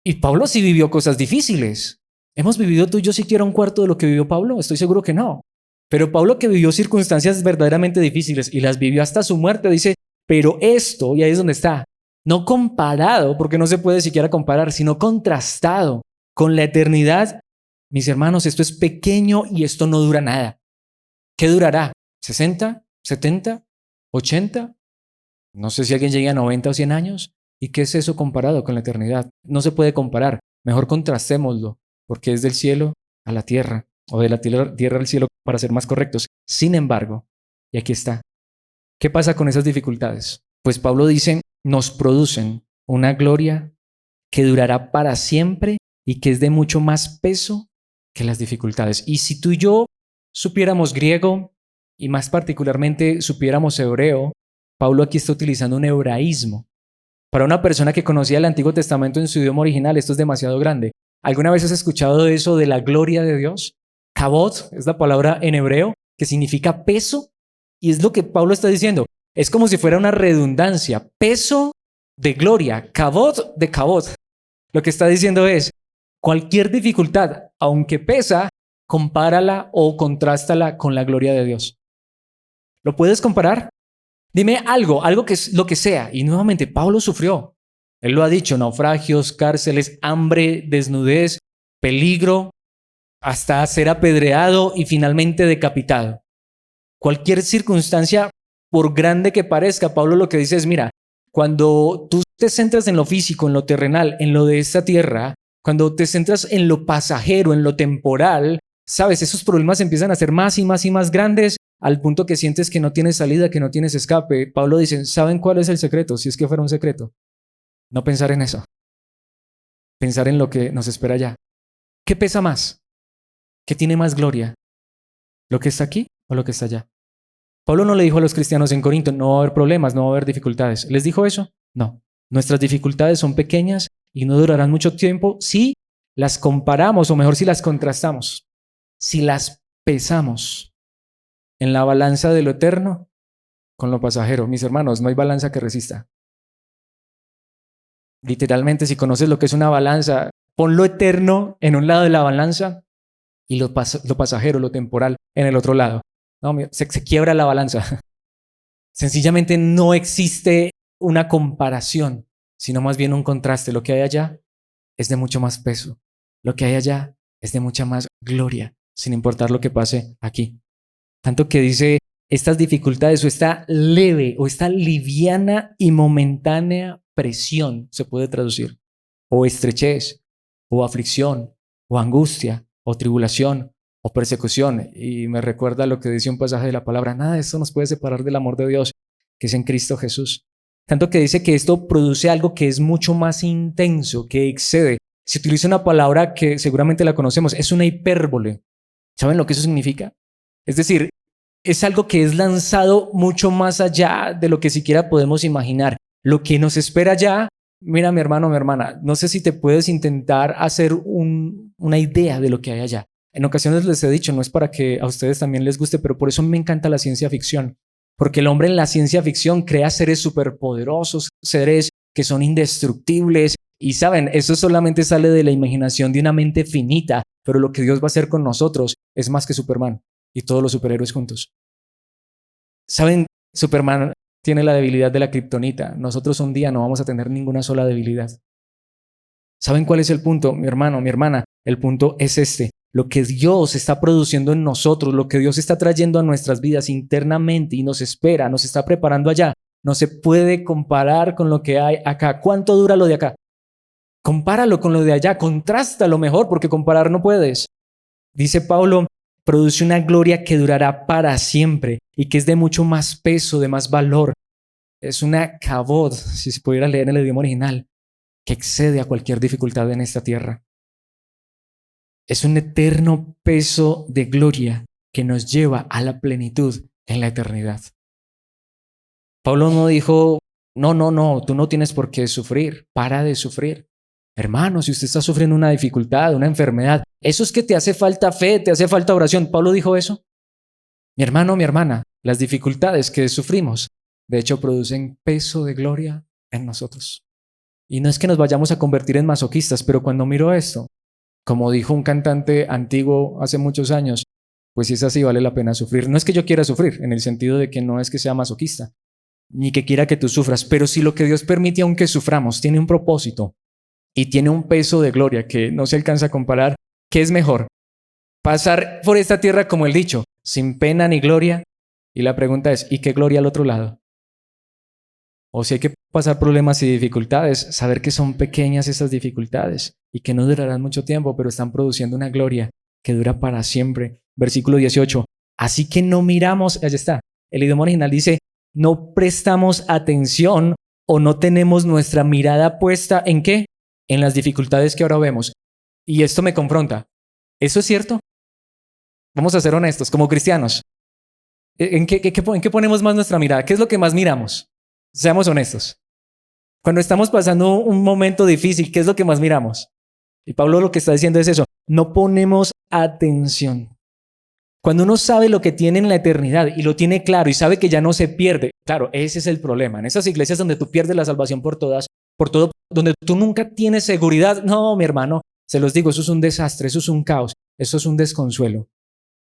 Speaker 1: Y Pablo sí vivió cosas difíciles. ¿Hemos vivido tú y yo siquiera 1/4 de lo que vivió Pablo? Estoy seguro que no. Pero Pablo, que vivió circunstancias verdaderamente difíciles y las vivió hasta su muerte, dice, pero esto, y ahí es donde está, no comparado, porque no se puede siquiera comparar, sino contrastado con la eternidad. Mis hermanos, esto es pequeño y esto no dura nada. ¿Qué durará? ¿60? ¿70? ¿80? No sé si alguien llega a 90 o 100 años. ¿Y qué es eso comparado con la eternidad? No se puede comparar. Mejor contrastémoslo, porque es del cielo a la tierra, o de la tierra al cielo, para ser más correctos. Sin embargo, y aquí está, ¿qué pasa con esas dificultades? Pues Pablo dice, nos producen una gloria que durará para siempre y que es de mucho más peso que las dificultades. Y si tú y yo supiéramos griego, y más particularmente supiéramos hebreo, Pablo aquí está utilizando un hebraísmo. Para una persona que conocía el Antiguo Testamento en su idioma original, esto es demasiado grande. ¿Alguna vez has escuchado eso de la gloria de Dios? Kabod es la palabra en hebreo que significa peso, y es lo que Pablo está diciendo. Es como si fuera una redundancia, peso de gloria, kabod de kabod. Lo que está diciendo es, cualquier dificultad, aunque pesa, compárala o contrástala con la gloria de Dios. ¿Lo puedes comparar? Dime algo que es lo que sea. Y nuevamente, Pablo sufrió. Él lo ha dicho, naufragios, cárceles, hambre, desnudez, peligro, hasta ser apedreado y finalmente decapitado. Cualquier circunstancia, por grande que parezca, Pablo lo que dice es, mira, cuando tú te centras en lo físico, en lo terrenal, en lo de esta tierra, cuando te centras en lo pasajero, en lo temporal, sabes, esos problemas empiezan a ser más y más y más grandes al punto que sientes que no tienes salida, que no tienes escape. Pablo dice, ¿saben cuál es el secreto? Si es que fuera un secreto. No pensar en eso. Pensar en lo que nos espera allá. ¿Qué pesa más? ¿Qué tiene más gloria? ¿Lo que está aquí o lo que está allá? Pablo no le dijo a los cristianos en Corinto, no va a haber problemas, no va a haber dificultades. ¿Les dijo eso? No. Nuestras dificultades son pequeñas y no durarán mucho tiempo si las comparamos, o mejor si las contrastamos, si las pesamos en la balanza de lo eterno con lo pasajero. Mis hermanos, no hay balanza que resista. Literalmente, si conoces lo que es una balanza, pon lo eterno en un lado de la balanza y lo pasajero, lo temporal, en el otro lado. No, se quiebra la balanza. Sencillamente no existe una comparación, sino más bien un contraste. Lo que hay allá es de mucho más peso. Lo que hay allá es de mucha más gloria, sin importar lo que pase aquí. Tanto que dice, estas dificultades o esta leve o esta liviana y momentánea presión, se puede traducir, o estrechez, o aflicción, o angustia, o tribulación, o persecución. Y me recuerda lo que dice un pasaje de la palabra, nada de esto nos puede separar del amor de Dios, que es en Cristo Jesús. Tanto que dice que esto produce algo que es mucho más intenso, que excede. Se utiliza una palabra que seguramente la conocemos, es una hipérbole. ¿Saben lo que eso significa? Es decir, es algo que es lanzado mucho más allá de lo que siquiera podemos imaginar. Lo que nos espera allá, mira mi hermano, mi hermana, no sé si te puedes intentar hacer una idea de lo que hay allá. En ocasiones les he dicho, no es para que a ustedes también les guste, pero por eso me encanta la ciencia ficción. Porque el hombre en la ciencia ficción crea seres superpoderosos, seres que son indestructibles. Y saben, eso solamente sale de la imaginación de una mente finita, pero lo que Dios va a hacer con nosotros es más que Superman y todos los superhéroes juntos. ¿Saben? Superman tiene la debilidad de la kriptonita. Nosotros un día no vamos a tener ninguna sola debilidad. ¿Saben cuál es el punto, mi hermano, mi hermana? El punto es este. Lo que Dios está produciendo en nosotros, lo que Dios está trayendo a nuestras vidas internamente y nos espera, nos está preparando allá, no se puede comparar con lo que hay acá. ¿Cuánto dura lo de acá? Compáralo con lo de allá, contrástalo mejor, porque comparar no puedes. Dice Pablo, produce una gloria que durará para siempre y que es de mucho más peso, de más valor. Es una kabod, si se pudiera leer en el idioma original, que excede a cualquier dificultad en esta tierra. Es un eterno peso de gloria que nos lleva a la plenitud en la eternidad. Pablo no dijo, no, tú no tienes por qué sufrir, para de sufrir. Hermano, si usted está sufriendo una dificultad, una enfermedad, eso es que te hace falta fe, te hace falta oración. ¿Pablo dijo eso? Mi hermano, mi hermana, las dificultades que sufrimos, de hecho, producen peso de gloria en nosotros. Y no es que nos vayamos a convertir en masoquistas, pero cuando miro esto, como dijo un cantante antiguo hace muchos años, pues si es así, vale la pena sufrir. No es que yo quiera sufrir, en el sentido de que no es que sea masoquista, ni que quiera que tú sufras, pero si lo que Dios permite, aunque suframos, tiene un propósito y tiene un peso de gloria que no se alcanza a comparar, ¿qué es mejor? Pasar por esta tierra como el dicho, sin pena ni gloria. Y la pregunta es, ¿y qué gloria al otro lado? O si hay que pasar problemas y dificultades, saber que son pequeñas esas dificultades y que no durarán mucho tiempo, pero están produciendo una gloria que dura para siempre. Versículo 18. Así que no miramos, allá está, el idioma original dice, no prestamos atención o no tenemos nuestra mirada puesta ¿en qué? En las dificultades que ahora vemos. Y esto me confronta. ¿Eso es cierto? Vamos a ser honestos, como cristianos. ¿En qué ponemos más nuestra mirada? ¿Qué es lo que más miramos? Seamos honestos. Cuando estamos pasando un momento difícil, ¿qué es lo que más miramos? Y Pablo lo que está diciendo es eso, no ponemos atención. Cuando uno sabe lo que tiene en la eternidad y lo tiene claro y sabe que ya no se pierde, claro, ese es el problema. En esas iglesias donde tú pierdes la salvación por todo, donde tú nunca tienes seguridad, no, mi hermano, se los digo, eso es un desastre, eso es un caos, eso es un desconsuelo.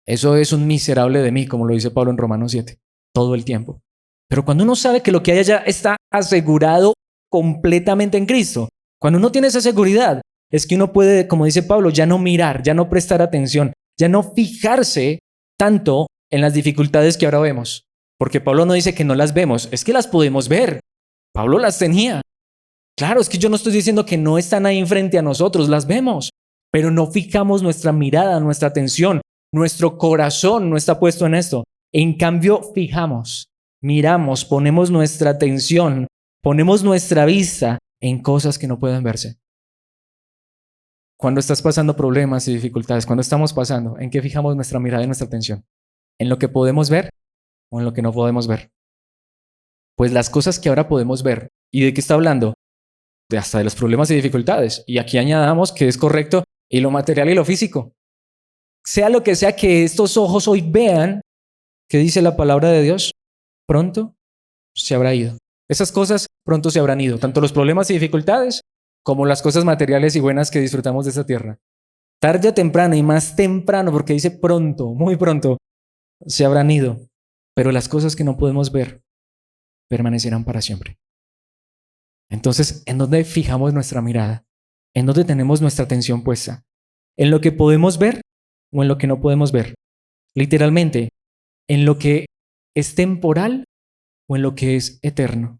Speaker 1: Eso es un miserable de mí, como lo dice Pablo en Romanos 7, todo el tiempo. Pero cuando uno sabe que lo que hay allá está asegurado completamente en Cristo, cuando uno tiene esa seguridad, es que uno puede, como dice Pablo, ya no mirar, ya no prestar atención, ya no fijarse tanto en las dificultades que ahora vemos. Porque Pablo no dice que no las vemos, es que las podemos ver. Pablo las tenía. Claro, es que yo no estoy diciendo que no están ahí frente a nosotros, las vemos, pero no fijamos nuestra mirada, nuestra atención, nuestro corazón no está puesto en esto. En cambio, fijamos, miramos, ponemos nuestra atención, ponemos nuestra vista en cosas que no pueden verse. Cuando estás pasando problemas y dificultades, cuando estamos pasando, ¿en qué fijamos nuestra mirada y nuestra atención? ¿En lo que podemos ver o en lo que no podemos ver? Pues las cosas que ahora podemos ver, ¿y de qué está hablando? De hasta de los problemas y dificultades. Y aquí añadamos que es correcto y lo material y lo físico. Sea lo que sea que estos ojos hoy vean, ¿qué dice la palabra de Dios? Pronto se habrá ido. Esas cosas pronto se habrán ido, tanto los problemas y dificultades como las cosas materiales y buenas que disfrutamos de esta tierra. Tarde o temprano y más temprano, porque dice pronto, muy pronto, se habrán ido. Pero las cosas que no podemos ver permanecerán para siempre. Entonces, ¿en dónde fijamos nuestra mirada? ¿En dónde tenemos nuestra atención puesta? ¿En lo que podemos ver o en lo que no podemos ver? Literalmente, ¿en lo que es temporal o en lo que es eterno?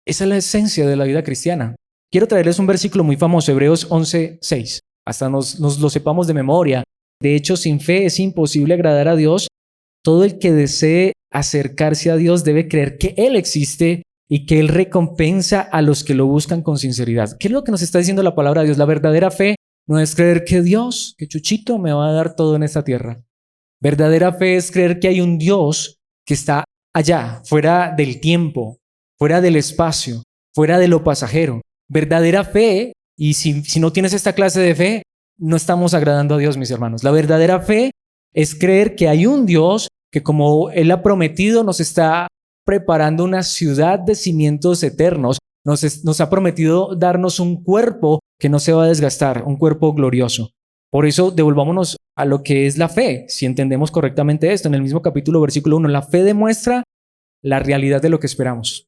Speaker 1: Esa es la esencia de la vida cristiana. Quiero traerles un versículo muy famoso, Hebreos 11:6. Hasta nos lo sepamos de memoria. De hecho, sin fe es imposible agradar a Dios. Todo el que desee acercarse a Dios debe creer que Él existe y que Él recompensa a los que lo buscan con sinceridad. ¿Qué es lo que nos está diciendo la palabra de Dios? La verdadera fe no es creer que Dios, que Chuchito me va a dar todo en esta tierra. Verdadera fe es creer que hay un Dios que está allá, fuera del tiempo, fuera del espacio, fuera de lo pasajero. Verdadera fe, y si no tienes esta clase de fe, no estamos agradando a Dios, mis hermanos. La verdadera fe es creer que hay un Dios que, como Él ha prometido, nos está preparando una ciudad de cimientos eternos. Nos ha prometido darnos un cuerpo que no se va a desgastar, un cuerpo glorioso. Por eso devolvámonos a lo que es la fe, si entendemos correctamente esto. En el mismo capítulo, versículo 1, la fe demuestra la realidad de lo que esperamos.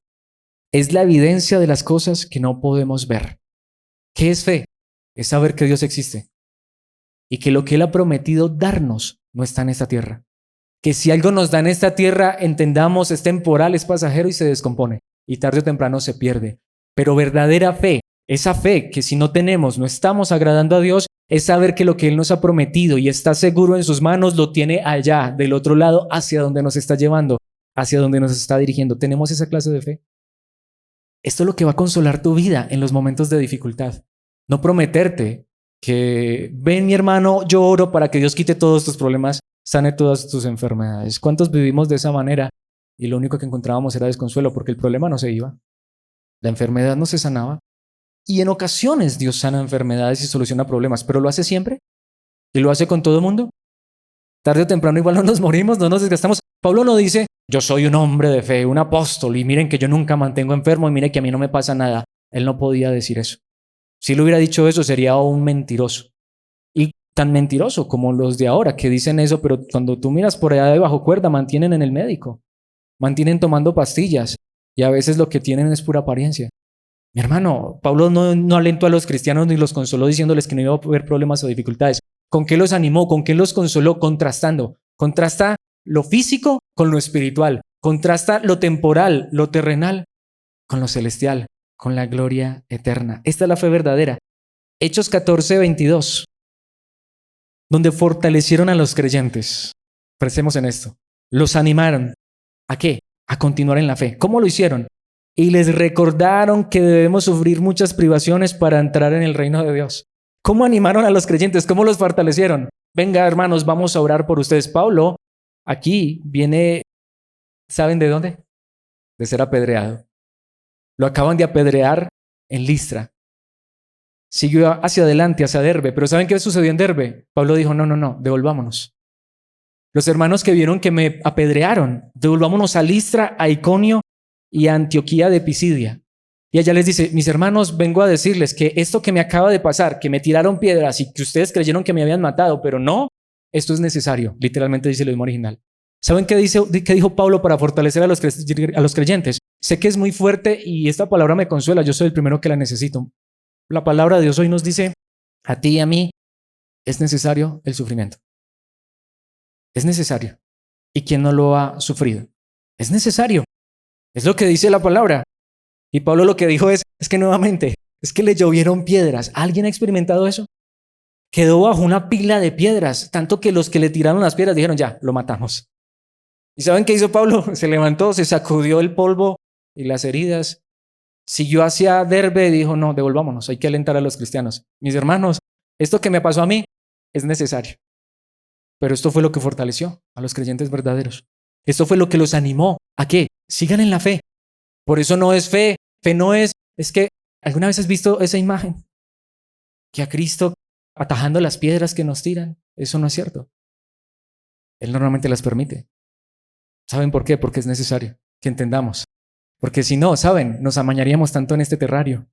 Speaker 1: Es la evidencia de las cosas que no podemos ver. ¿Qué es fe? Es saber que Dios existe y que lo que Él ha prometido darnos no está en esta tierra. Que si algo nos da en esta tierra, entendamos, es temporal, es pasajero y se descompone. Y tarde o temprano se pierde. Pero verdadera fe Esa fe que si no tenemos, no estamos agradando a Dios, es saber que lo que Él nos ha prometido y está seguro en sus manos, lo tiene allá, del otro lado, hacia donde nos está llevando, hacia donde nos está dirigiendo. Tenemos esa clase de fe. Esto es lo que va a consolar tu vida en los momentos de dificultad. No prometerte que, ven mi hermano, yo oro para que Dios quite todos tus problemas, sane todas tus enfermedades. ¿Cuántos vivimos de esa manera? Y lo único que encontrábamos era desconsuelo porque el problema no se iba. La enfermedad no se sanaba. Y en ocasiones Dios sana enfermedades y soluciona problemas, pero ¿lo hace siempre? ¿Y lo hace con todo el mundo? Tarde o temprano igual no nos morimos, no nos desgastamos. Pablo no dice, yo soy un hombre de fe, un apóstol, y miren que yo nunca mantengo enfermo y miren que a mí no me pasa nada. Él no podía decir eso. Si él hubiera dicho eso, sería un mentiroso. Y tan mentiroso como los de ahora que dicen eso, pero cuando tú miras por allá de bajo cuerda, mantienen en el médico, mantienen tomando pastillas y a veces lo que tienen es pura apariencia. Mi hermano, Pablo no alentó a los cristianos ni los consoló diciéndoles que no iba a haber problemas o dificultades. ¿Con qué los animó? ¿Con qué los consoló? Contrastando. Contrasta lo físico con lo espiritual. Contrasta lo temporal, lo terrenal, con lo celestial, con la gloria eterna. Esta es la fe verdadera. Hechos 14:22, donde fortalecieron a los creyentes. Pensemos en esto. Los animaron. ¿A qué? A continuar en la fe. ¿Cómo lo hicieron? Y les recordaron que debemos sufrir muchas privaciones para entrar en el reino de Dios. ¿Cómo animaron a los creyentes? ¿Cómo los fortalecieron? Venga, hermanos, vamos a orar por ustedes. Pablo, aquí viene, ¿saben de dónde? De ser apedreado. Lo acaban de apedrear en Listra. Siguió hacia adelante, hacia Derbe. Pero ¿saben qué sucedió en Derbe? Pablo dijo, no, devolvámonos. Los hermanos que vieron que me apedrearon, devolvámonos a Listra, a Iconio y a Antioquía de Pisidia. Y allá les dice, mis hermanos, vengo a decirles que esto que me acaba de pasar, que me tiraron piedras y que ustedes creyeron que me habían matado, pero no, esto es necesario. Literalmente dice el idioma original. ¿Saben qué dijo Pablo para fortalecer a los creyentes? Sé que es muy fuerte y esta palabra me consuela, yo soy el primero que la necesito. La palabra de Dios hoy nos dice, a ti y a mí, es necesario el sufrimiento. Es necesario. ¿Y quién no lo ha sufrido? Es necesario. Es lo que dice la palabra. Y Pablo lo que dijo es que nuevamente, es que le llovieron piedras. ¿Alguien ha experimentado eso? Quedó bajo una pila de piedras, tanto que los que le tiraron las piedras dijeron, ya, lo matamos. ¿Y saben qué hizo Pablo? Se levantó, se sacudió el polvo y las heridas, siguió hacia Derbe y dijo, no, devolvámonos, hay que alentar a los cristianos. Mis hermanos, esto que me pasó a mí es necesario. Pero esto fue lo que fortaleció a los creyentes verdaderos. Esto fue lo que los animó. ¿A qué? Sigan en la fe. Por eso no es fe. Fe no es que, ¿alguna vez has visto esa imagen? Que a Cristo atajando las piedras que nos tiran. Eso no es cierto. Él normalmente las permite. ¿Saben por qué? Porque es necesario que entendamos. Porque si no, ¿saben? Nos amañaríamos tanto en este terrario.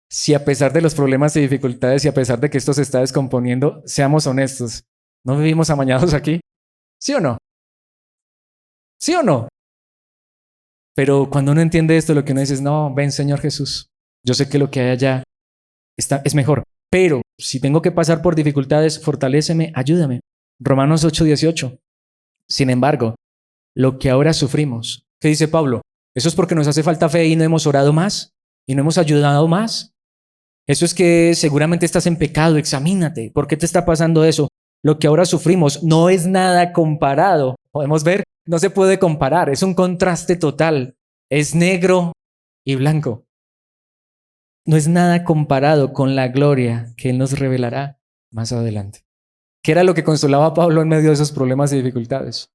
Speaker 1: Si a pesar de los problemas y dificultades y a pesar de que esto se está descomponiendo, seamos honestos, ¿no vivimos amañados aquí? ¿Sí o no? ¿Sí o no? Pero cuando uno entiende esto, lo que uno dice es, no, ven Señor Jesús, yo sé que lo que hay allá es mejor, pero si tengo que pasar por dificultades, fortaléceme, ayúdame. Romanos 8:18. Sin embargo, lo que ahora sufrimos, ¿qué dice Pablo? Eso es porque nos hace falta fe y no hemos orado más y no hemos ayudado más. Eso es que seguramente estás en pecado, examínate. ¿Por qué te está pasando eso? Lo que ahora sufrimos no es nada comparado. Podemos ver, no se puede comparar, es un contraste total. Es negro y blanco. No es nada comparado con la gloria que Él nos revelará más adelante. ¿Qué era lo que consolaba a Pablo en medio de esos problemas y dificultades?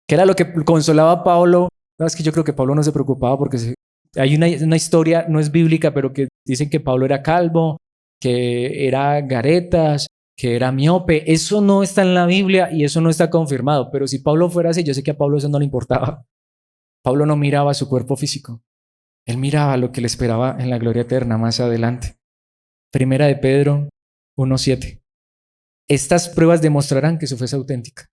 Speaker 1: ¿Qué era lo que consolaba a Pablo? No, es que yo creo que Pablo no se preocupaba porque hay una historia, no es bíblica, pero que dicen que Pablo era calvo, que era garetas, que era miope. Eso no está en la Biblia y eso no está confirmado. Pero si Pablo fuera así, yo sé que a Pablo eso no le importaba. Pablo no miraba su cuerpo físico. Él miraba lo que le esperaba en la gloria eterna más adelante. Primera de Pedro 1:7. Estas pruebas demostrarán que su fe es auténtica.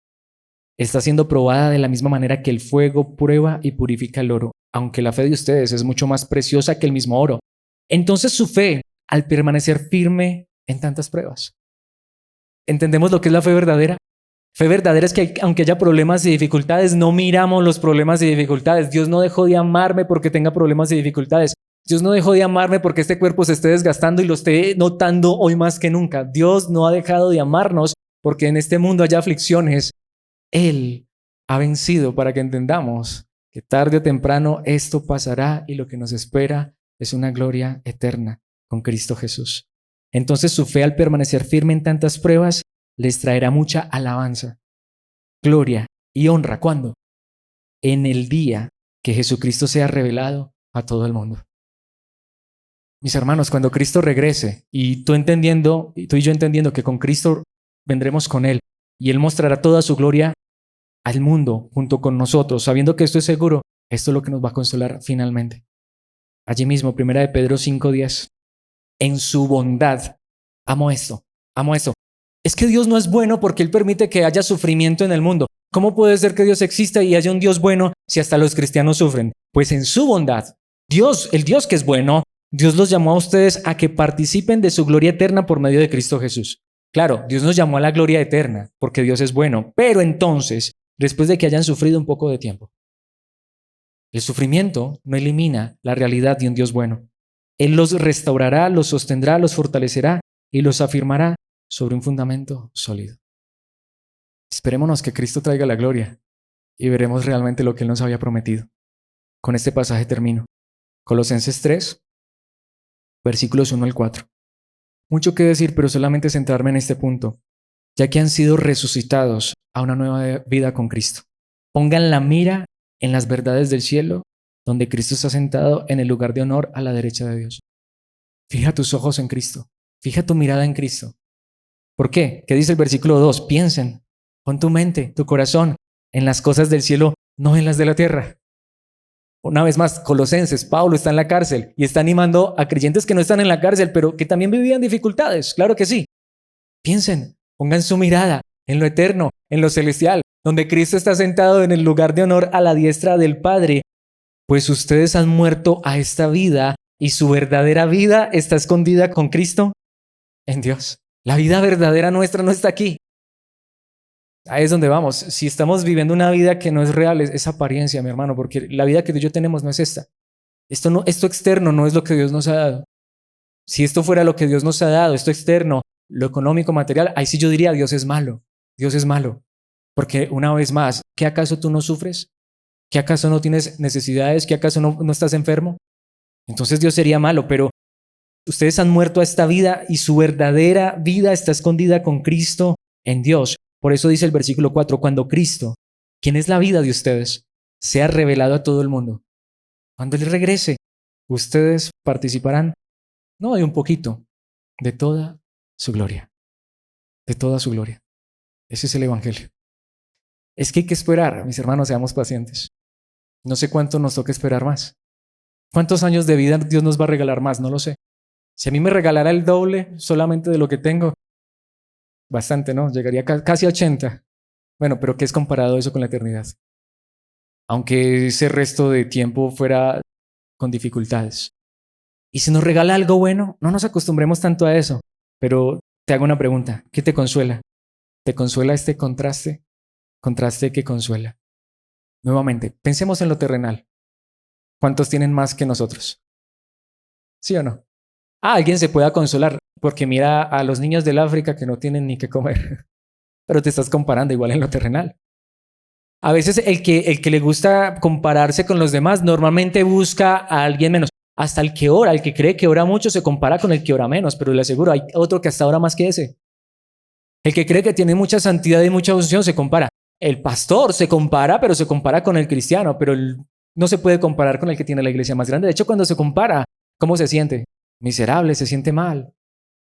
Speaker 1: Está siendo probada de la misma manera que el fuego prueba y purifica el oro, aunque la fe de ustedes es mucho más preciosa que el mismo oro. Entonces su fe, al permanecer firme en tantas pruebas. ¿Entendemos lo que es la fe verdadera? Fe verdadera es que aunque haya problemas y dificultades, no miramos los problemas y dificultades. Dios no dejó de amarme porque tenga problemas y dificultades. Dios no dejó de amarme porque este cuerpo se esté desgastando y lo esté notando hoy más que nunca. Dios no ha dejado de amarnos porque en este mundo haya aflicciones. Él ha vencido para que entendamos que tarde o temprano esto pasará y lo que nos espera es una gloria eterna con Cristo Jesús. Entonces su fe al permanecer firme en tantas pruebas les traerá mucha alabanza, gloria y honra. ¿Cuándo? En el día que Jesucristo sea revelado a todo el mundo. Mis hermanos, cuando Cristo regrese y tú y yo entendiendo que con Cristo vendremos con Él y Él mostrará toda su gloria al mundo junto con nosotros, sabiendo que esto es seguro, esto es lo que nos va a consolar finalmente. Allí mismo, 1 de Pedro 5:10, en su bondad, amo esto. Es que Dios no es bueno porque Él permite que haya sufrimiento en el mundo. ¿Cómo puede ser que Dios exista y haya un Dios bueno si hasta los cristianos sufren? Pues en su bondad, Dios, el Dios que es bueno, Dios los llamó a ustedes a que participen de su gloria eterna por medio de Cristo Jesús. Claro, Dios nos llamó a la gloria eterna porque Dios es bueno, pero entonces, después de que hayan sufrido un poco de tiempo, el sufrimiento no elimina la realidad de un Dios bueno. Él los restaurará, los sostendrá, los fortalecerá y los afirmará sobre un fundamento sólido. Esperémonos que Cristo traiga la gloria y veremos realmente lo que Él nos había prometido. Con este pasaje termino. Colosenses 3, versículos 1 al 4. Mucho que decir, pero solamente centrarme en este punto, ya que han sido resucitados a una nueva vida con Cristo. Pongan la mira en las verdades del cielo, donde Cristo está sentado en el lugar de honor a la derecha de Dios. Fija tus ojos en Cristo. Fija tu mirada en Cristo. ¿Por qué? ¿Qué dice el versículo 2? Piensen, pon tu mente, tu corazón en las cosas del cielo, no en las de la tierra. Una vez más, Colosenses, Pablo está en la cárcel y está animando a creyentes que no están en la cárcel, pero que también vivían dificultades. Claro que sí. Piensen, pongan su mirada en lo eterno, en lo celestial, donde Cristo está sentado en el lugar de honor a la diestra del Padre, pues ustedes han muerto a esta vida y su verdadera vida está escondida con Cristo en Dios. La vida verdadera nuestra no está aquí. Ahí es donde vamos. Si estamos viviendo una vida que no es real, es apariencia, mi hermano, porque la vida que tú y yo tenemos no es esta. Esto externo no es lo que Dios nos ha dado. Si esto fuera lo que Dios nos ha dado, esto externo, lo económico, material, ahí sí yo diría Dios es malo. Dios es malo. Porque una vez más, ¿qué acaso tú no sufres? ¿Qué acaso no tienes necesidades? ¿Qué acaso no estás enfermo? Entonces Dios sería malo, pero ustedes han muerto a esta vida y su verdadera vida está escondida con Cristo en Dios. Por eso dice el versículo 4, cuando Cristo, quien es la vida de ustedes, sea revelado a todo el mundo. Cuando Él regrese, ustedes participarán, no de un poquito, de toda su gloria. De toda su gloria. Ese es el Evangelio. Es que hay que esperar, mis hermanos, seamos pacientes. No sé cuánto nos toca esperar más. ¿Cuántos años de vida Dios nos va a regalar más? No lo sé. Si a mí me regalara el doble solamente de lo que tengo, bastante, ¿no? Llegaría casi a 80. Bueno, pero ¿qué es comparado eso con la eternidad? Aunque ese resto de tiempo fuera con dificultades. Y si nos regala algo bueno, no nos acostumbremos tanto a eso. Pero te hago una pregunta. ¿Qué te consuela? ¿Te consuela este contraste? Contraste que consuela. Nuevamente, pensemos en lo terrenal. ¿Cuántos tienen más que nosotros? ¿Sí o no? Alguien se pueda consolar porque mira a los niños del África que no tienen ni qué comer. Pero te estás comparando igual en lo terrenal. A veces el que le gusta compararse con los demás normalmente busca a alguien menos. Hasta el que ora, el que cree que ora mucho se compara con el que ora menos, pero le aseguro, hay otro que hasta ora más que ese. El que cree que tiene mucha santidad y mucha unción se compara. El pastor se compara, pero se compara con el cristiano, pero no se puede comparar con el que tiene la iglesia más grande. De hecho, cuando se compara, ¿cómo se siente? Miserable, se siente mal.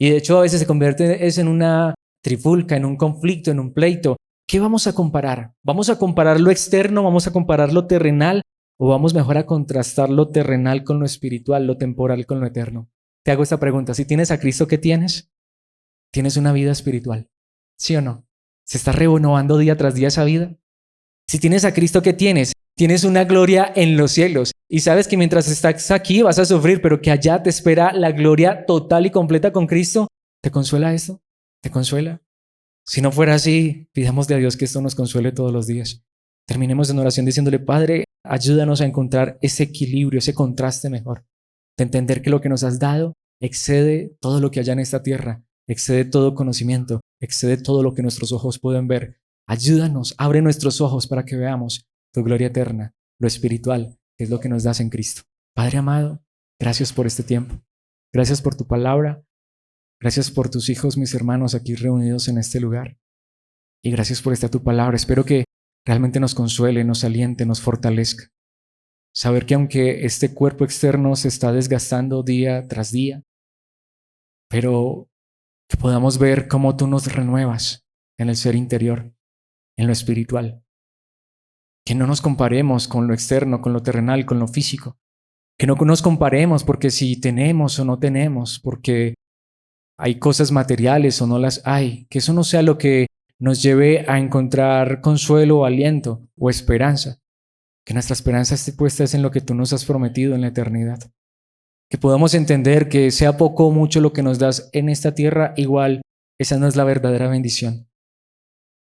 Speaker 1: Y de hecho a veces se convierte en una trifulca, en un conflicto, en un pleito. ¿Qué vamos a comparar? ¿Vamos a comparar lo externo? ¿Vamos a comparar lo terrenal? ¿O vamos mejor a contrastar lo terrenal con lo espiritual, lo temporal con lo eterno? Te hago esta pregunta. Si tienes a Cristo, ¿qué tienes? Tienes una vida espiritual. ¿Sí o no? ¿Se está renovando día tras día esa vida? Si tienes a Cristo, ¿qué tienes? Tienes una gloria en los cielos. Y sabes que mientras estás aquí vas a sufrir, pero que allá te espera la gloria total y completa con Cristo. ¿Te consuela esto? ¿Te consuela? Si no fuera así, pidamos de Dios que esto nos consuele todos los días. Terminemos en oración diciéndole, Padre, ayúdanos a encontrar ese equilibrio, ese contraste mejor. de entender que lo que nos has dado excede todo lo que haya en esta tierra, excede todo conocimiento, excede todo lo que nuestros ojos pueden ver. Ayúdanos, abre nuestros ojos para que veamos tu gloria eterna, lo espiritual, que es lo que nos das en Cristo. Padre amado, gracias por este tiempo. Gracias por tu palabra. Gracias por tus hijos, mis hermanos, aquí reunidos en este lugar. Y gracias por esta tu palabra. Espero que realmente nos consuele, nos aliente, nos fortalezca. Saber que aunque este cuerpo externo se está desgastando día tras día, pero que podamos ver cómo tú nos renuevas en el ser interior, en lo espiritual. Que no nos comparemos con lo externo, con lo terrenal, con lo físico. Que no nos comparemos porque si tenemos o no tenemos, porque hay cosas materiales o no las hay. Que eso no sea lo que nos lleve a encontrar consuelo o aliento o esperanza. Que nuestra esperanza esté puesta en lo que tú nos has prometido en la eternidad. Que podamos entender que sea poco o mucho lo que nos das en esta tierra, igual esa no es la verdadera bendición.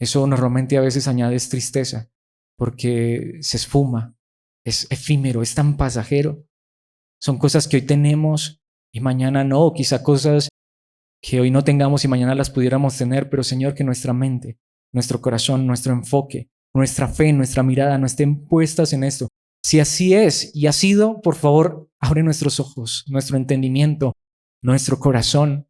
Speaker 1: Eso normalmente a veces añade tristeza, porque se esfuma, es efímero, es tan pasajero. Son cosas que hoy tenemos y mañana no, quizá cosas que hoy no tengamos y mañana las pudiéramos tener, pero Señor, que nuestra mente, nuestro corazón, nuestro enfoque, nuestra fe, nuestra mirada no estén puestas en esto. Si así es y ha sido, por favor, abre nuestros ojos, nuestro entendimiento, nuestro corazón,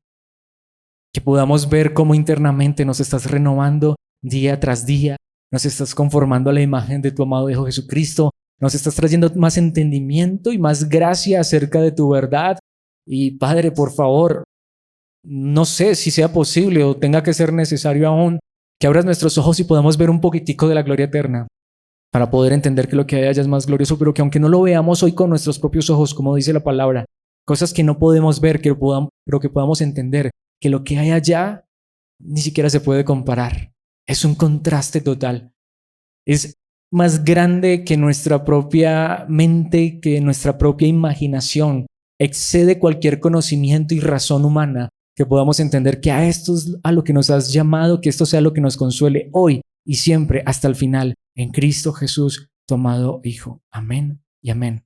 Speaker 1: que podamos ver cómo internamente nos estás renovando día tras día, nos estás conformando a la imagen de tu amado Hijo Jesucristo, nos estás trayendo más entendimiento y más gracia acerca de tu verdad. Y Padre, por favor, no sé si sea posible o tenga que ser necesario aún que abras nuestros ojos y podamos ver un poquitico de la gloria eterna para poder entender que lo que hay allá es más glorioso, pero que aunque no lo veamos hoy con nuestros propios ojos, como dice la palabra, cosas que no podemos ver, pero que podamos entender que lo que hay allá ni siquiera se puede comparar. Es un contraste total. Es más grande que nuestra propia mente, que nuestra propia imaginación. Excede cualquier conocimiento y razón humana, que podamos entender que a esto es a lo que nos has llamado, que esto sea lo que nos consuele hoy y siempre hasta el final, en Cristo Jesús, tu amado Hijo. Amén y amén.